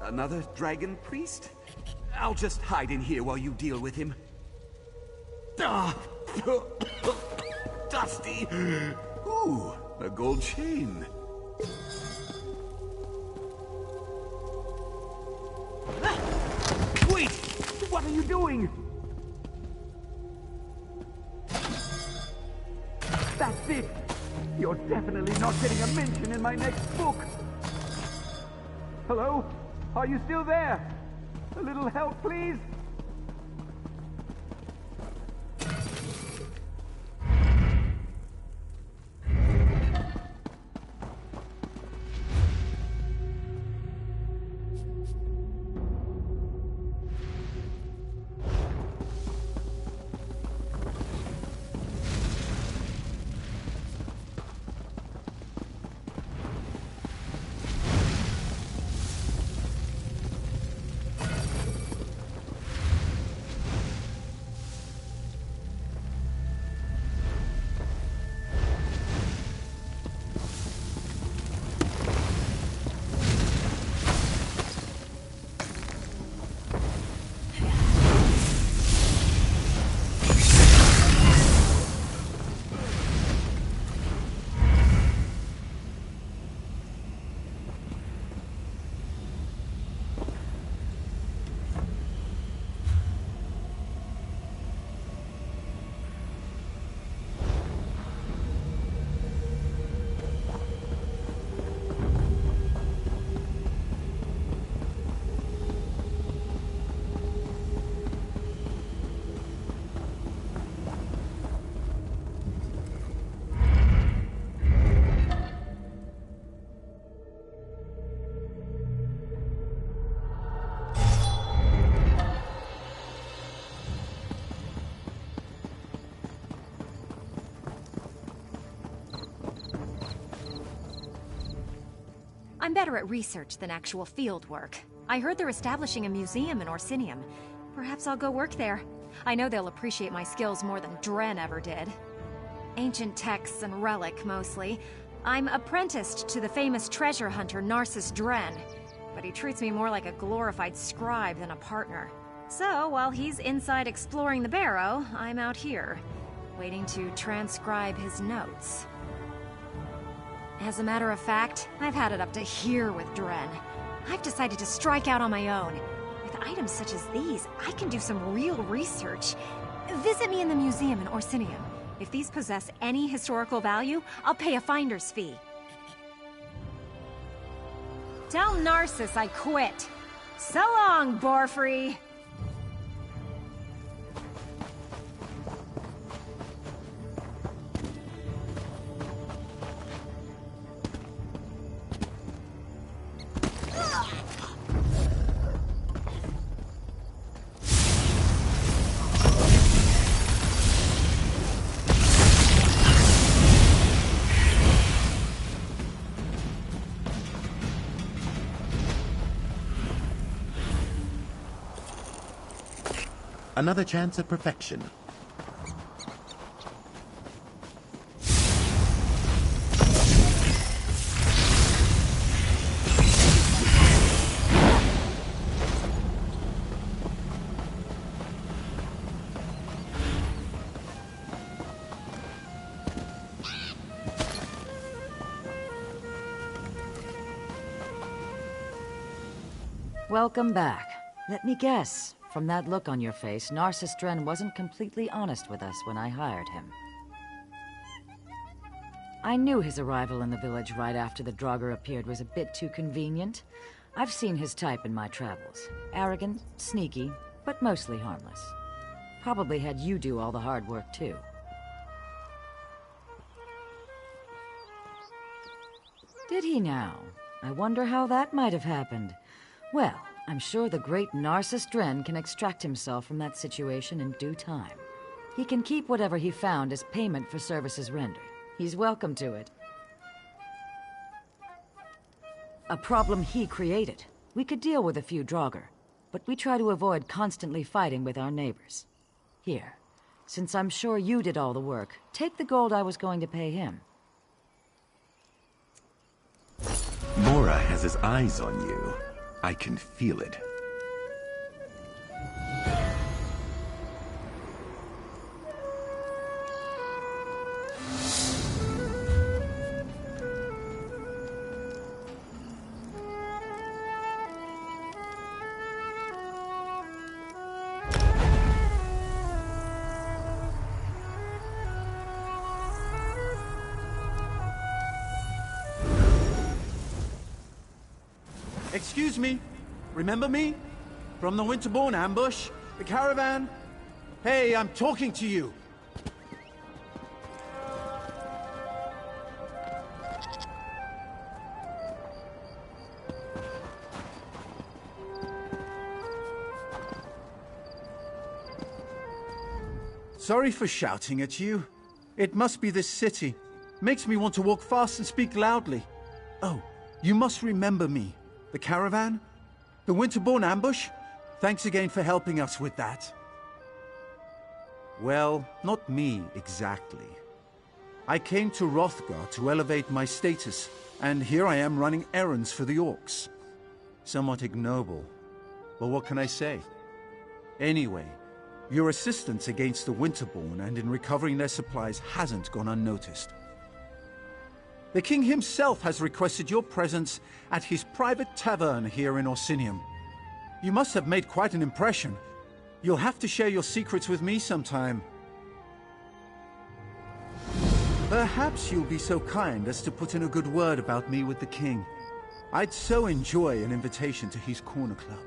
Another Dragon Priest? I'll just hide in here while you deal with him. Dusty! Ooh, a gold chain. Wait! What are you doing? That's it! You're definitely not getting a mention in my next book! Hello? Are you still there? A little help, please? I'm better at research than actual field work. I heard they're establishing a museum in Orsinium. Perhaps I'll go work there. I know they'll appreciate my skills more than Dren ever did. Ancient texts and relic, mostly. I'm apprenticed to the famous treasure hunter Narcissus Dren, but he treats me more like a glorified scribe than a partner. So, while he's inside exploring the barrow, I'm out here, waiting to transcribe his notes. As a matter of fact, I've had it up to here with Dren. I've decided to strike out on my own. With items such as these, I can do some real research. Visit me in the museum in Orsinium. If these possess any historical value, I'll pay a finder's fee. Tell Narcissus I quit. So long, Borfrey! Another chance at perfection. Welcome back. Let me guess. From that look on your face, Narcissus Dren wasn't completely honest with us when I hired him. I knew his arrival in the village right after the Draugr appeared was a bit too convenient. I've seen his type in my travels. Arrogant, sneaky, but mostly harmless. Probably had you do all the hard work, too. Did he now? I wonder how that might have happened. Well, I'm sure the great Narcissus Dren can extract himself from that situation in due time. He can keep whatever he found as payment for services rendered. He's welcome to it. A problem he created. We could deal with a few Draugr, but we try to avoid constantly fighting with our neighbors. Here, since I'm sure you did all the work, take the gold I was going to pay him. Mora has his eyes on you. I can feel it. Excuse me. Remember me? From the Winterborn ambush? The caravan? Hey, I'm talking to you. Sorry for shouting at you. It must be this city. Makes me want to walk fast and speak loudly. Oh, you must remember me. The caravan? The Winterborn ambush? Thanks again for helping us with that. Well, not me exactly. I came to Hrothgar to elevate my status, and here I am running errands for the orcs. Somewhat ignoble. But what can I say? Anyway, your assistance against the Winterborn and in recovering their supplies hasn't gone unnoticed. The king himself has requested your presence at his private tavern here in Orsinium. You must have made quite an impression. You'll have to share your secrets with me sometime. Perhaps you'll be so kind as to put in a good word about me with the king. I'd so enjoy an invitation to his corner club.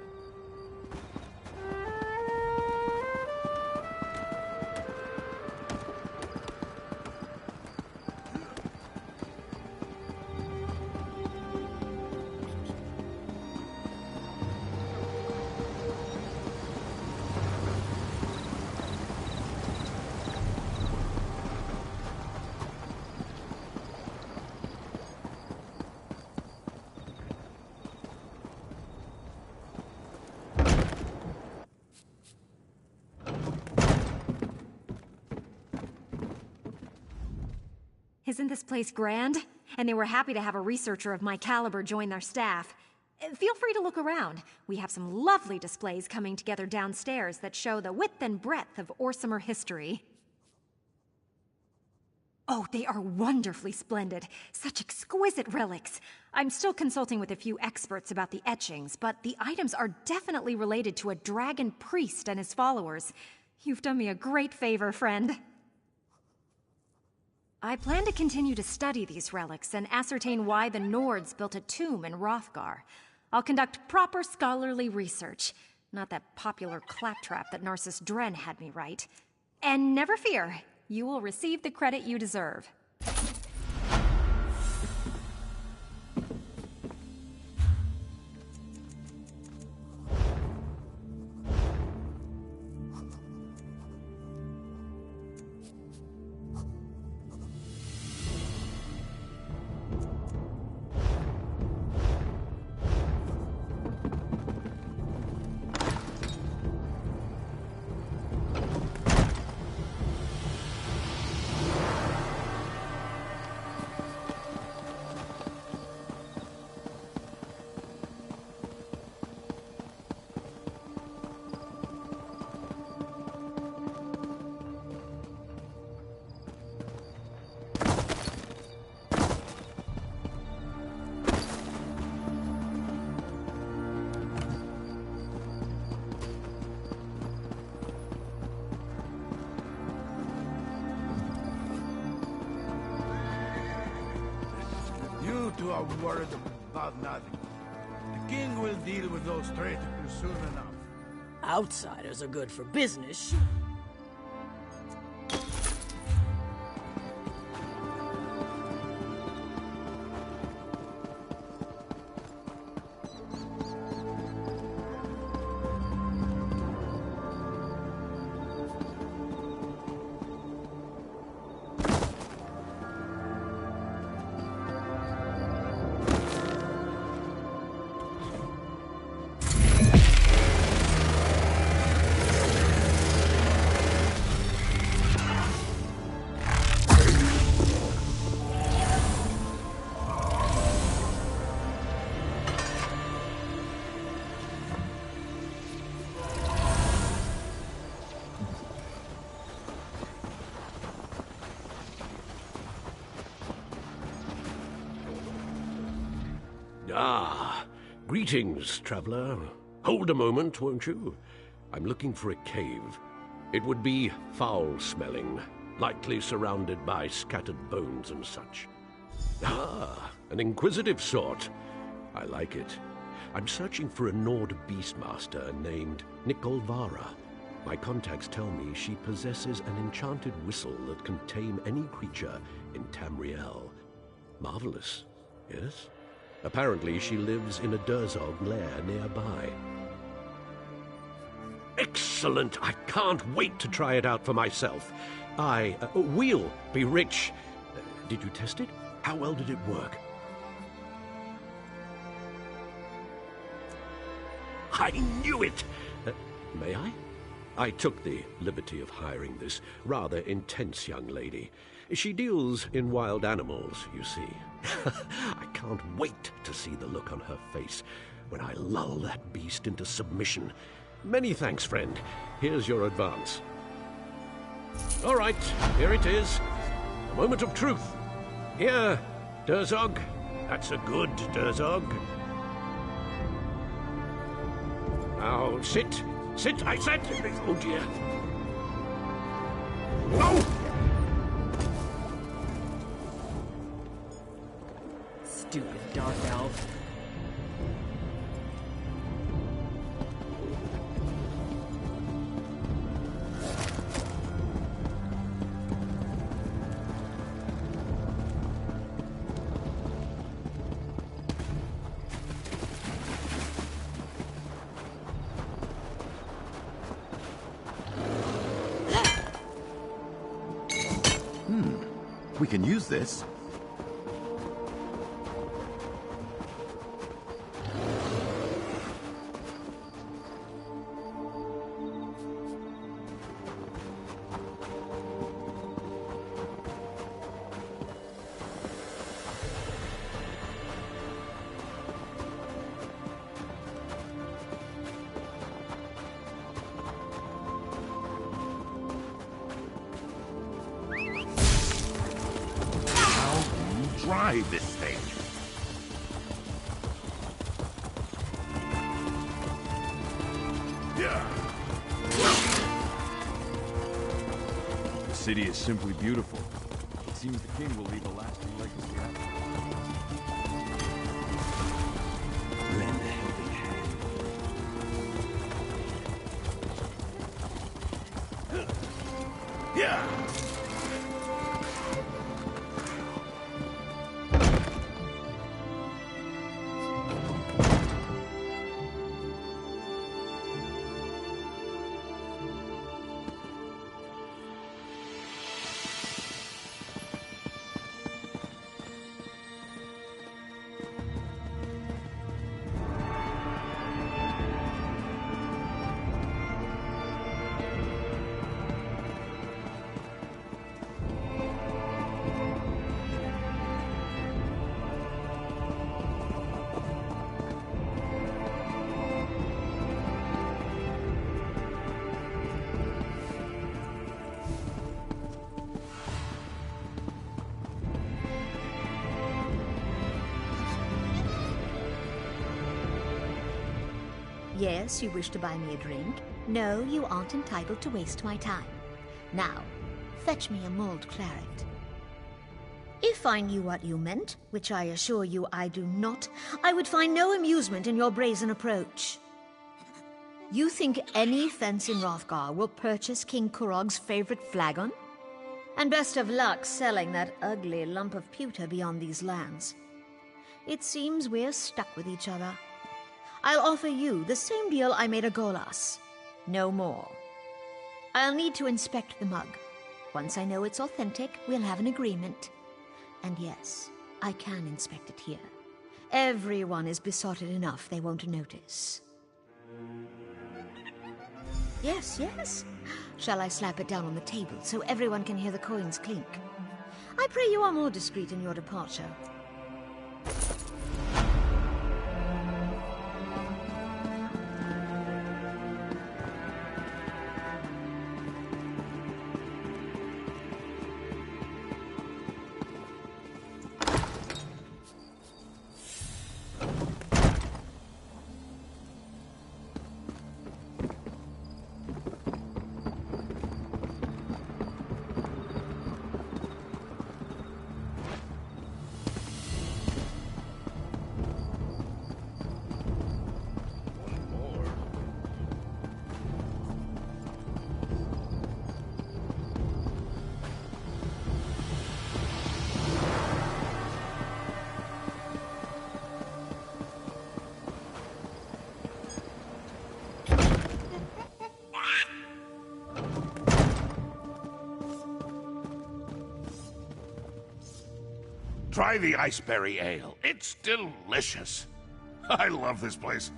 Isn't this place grand? And they were happy to have a researcher of my caliber join their staff. Feel free to look around. We have some lovely displays coming together downstairs that show the width and breadth of Orsimer history. Oh, they are wonderfully splendid. Such exquisite relics. I'm still consulting with a few experts about the etchings, but the items are definitely related to a dragon priest and his followers. You've done me a great favor, friend. I plan to continue to study these relics and ascertain why the Nords built a tomb in Hrothgar. I'll conduct proper scholarly research, not that popular claptrap that Narcissus Dren had me write. And never fear, you will receive the credit you deserve. You two are worried about nothing. The king will deal with those traitors soon enough. Outsiders are good for business. Ah, greetings, traveler. Hold a moment, won't you? I'm looking for a cave. It would be foul-smelling, likely surrounded by scattered bones and such. Ah, an inquisitive sort. I like it. I'm searching for a Nord beastmaster named Nikolvara. My contacts tell me she possesses an enchanted whistle that can tame any creature in Tamriel. Marvelous, yes? Apparently she lives in a Durzog lair nearby. Excellent! I can't wait to try it out for myself. We'll be rich. Did you test it? How well did it work? I knew it! May I? I took the liberty of hiring this rather intense young lady. She deals in wild animals, you see. I can't wait to see the look on her face when I lull that beast into submission. Many thanks, friend. Here's your advance. All right, here it is. A moment of truth. Here, Durzog. That's a good Durzog. Now, sit. Sit, I said. Oh, dear. No! Stupid dark elf. We can use this. Try this thing. The city is simply beautiful. It seems the king will leave a lasting legacy after him. Lend a helping hand. Yeah. Yes, you wish to buy me a drink? No, you aren't entitled to waste my time. Now, fetch me a mulled claret. If I knew what you meant, which I assure you I do not, I would find no amusement in your brazen approach. You think any fence in Hrothgar will purchase King Kurog's favorite flagon? And best of luck selling that ugly lump of pewter beyond these lands. It seems we're stuck with each other. I'll offer you the same deal I made a Golas. No more. I'll need to inspect the mug. Once I know it's authentic, we'll have an agreement. And yes, I can inspect it here. Everyone is besotted enough they won't notice. Yes, yes. Shall I slap it down on the table so everyone can hear the coins clink? I pray you are more discreet in your departure. Try the Iceberry Ale. It's delicious. I love this place.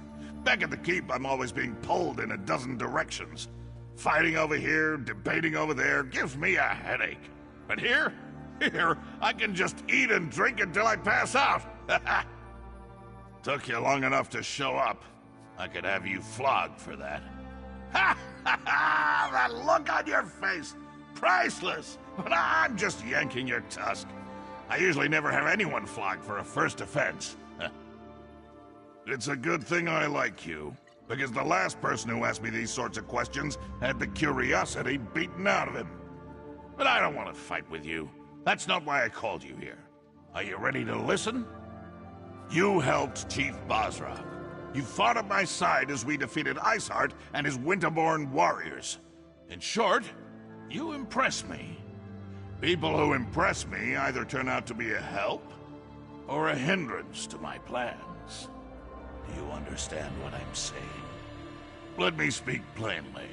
Back at the keep, I'm always being pulled in a dozen directions. Fighting over here, debating over there, gives me a headache. But here, I can just eat and drink until I pass out. Took you long enough to show up. I could have you flogged for that. Ha ha ha! That look on your face! Priceless! But I'm just yanking your tusk. I usually never have anyone flogged for a first offense. It's a good thing I like you, because the last person who asked me these sorts of questions had the curiosity beaten out of him. But I don't want to fight with you. That's not why I called you here. Are you ready to listen? You helped Chief Basra. You fought at my side as we defeated Iceheart and his Winterborn warriors. In short, you impress me. People who impress me either turn out to be a help or a hindrance to my plans. Do you understand what I'm saying? Let me speak plainly.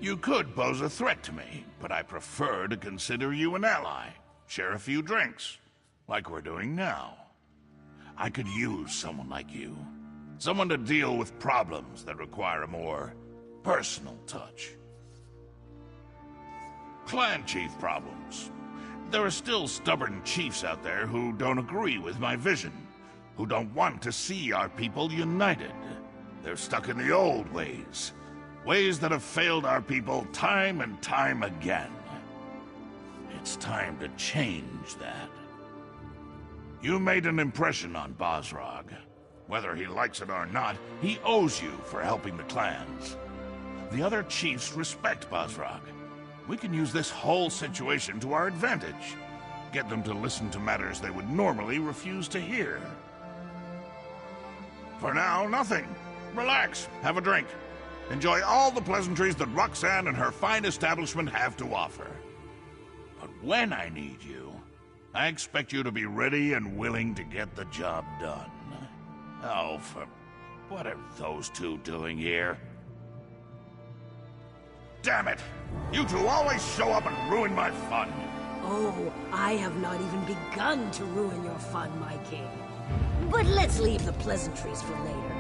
You could pose a threat to me, but I prefer to consider you an ally. Share a few drinks, like we're doing now. I could use someone like you. Someone to deal with problems that require a more personal touch. Clan chief problems. There are still stubborn chiefs out there who don't agree with my vision, who don't want to see our people united. They're stuck in the old ways, ways that have failed our people time and time again. It's time to change that. You made an impression on Bosrog. Whether he likes it or not, he owes you for helping the clans. The other chiefs respect Bosrog. We can use this whole situation to our advantage. Get them to listen to matters they would normally refuse to hear. For now, nothing. Relax, have a drink. Enjoy all the pleasantries that Roxanne and her fine establishment have to offer. But when I need you, I expect you to be ready and willing to get the job done. Oh, what are those two doing here? Damn it! You two always show up and ruin my fun! Oh, I have not even begun to ruin your fun, my king. But let's leave the pleasantries for later.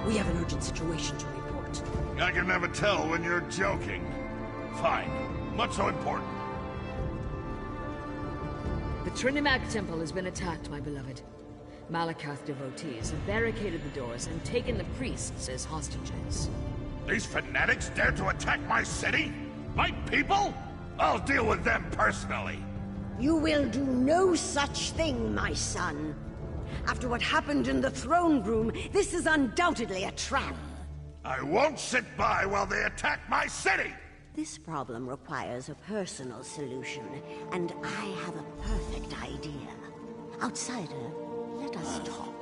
We have an urgent situation to report. I can never tell when you're joking. Fine. What's so important? The Trinimac Temple has been attacked, my beloved. Malakath devotees have barricaded the doors and taken the priests as hostages. These fanatics dare to attack my city? My people? I'll deal with them personally. You will do no such thing, my son. After what happened in the throne room, this is undoubtedly a trap. I won't sit by while they attack my city! This problem requires a personal solution, and I have a perfect idea. Outsider, let us talk.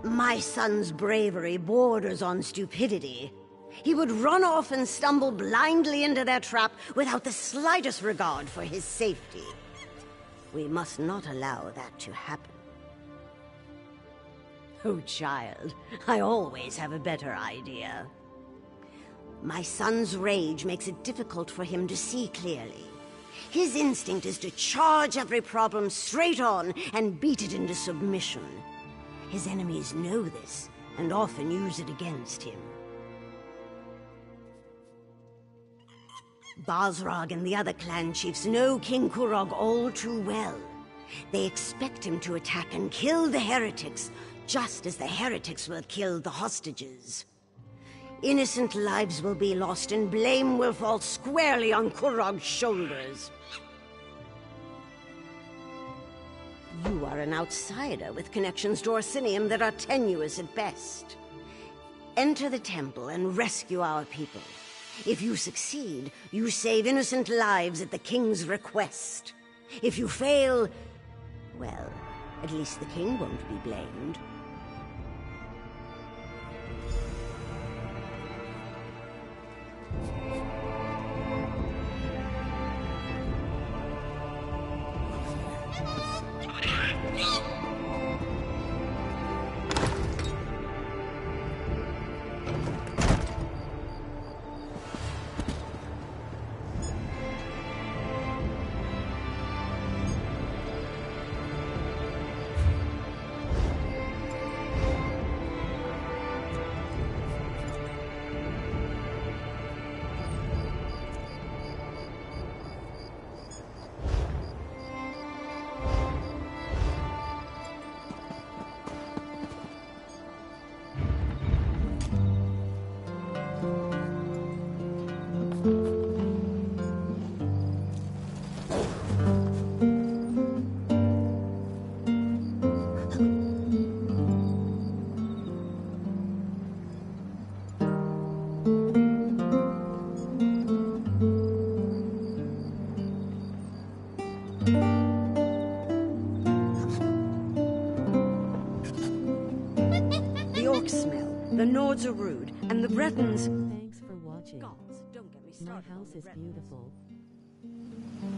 My son's bravery borders on stupidity. He would run off and stumble blindly into their trap without the slightest regard for his safety. We must not allow that to happen. Oh, child, I always have a better idea. My son's rage makes it difficult for him to see clearly. His instinct is to charge every problem straight on and beat it into submission. His enemies know this, and often use it against him. Bosrog and the other clan chiefs know King Kurog all too well. They expect him to attack and kill the heretics, just as the heretics will kill the hostages. Innocent lives will be lost, and blame will fall squarely on Kurog's shoulders. You are an outsider with connections to Orsinium that are tenuous at best. Enter the temple and rescue our people. If you succeed, you save innocent lives at the king's request. If you fail, well, at least the king won't be blamed. The Nords are rude, and the Bretons... Thanks for watching. Gods, don't get me My started on house the is Bretons. beautiful.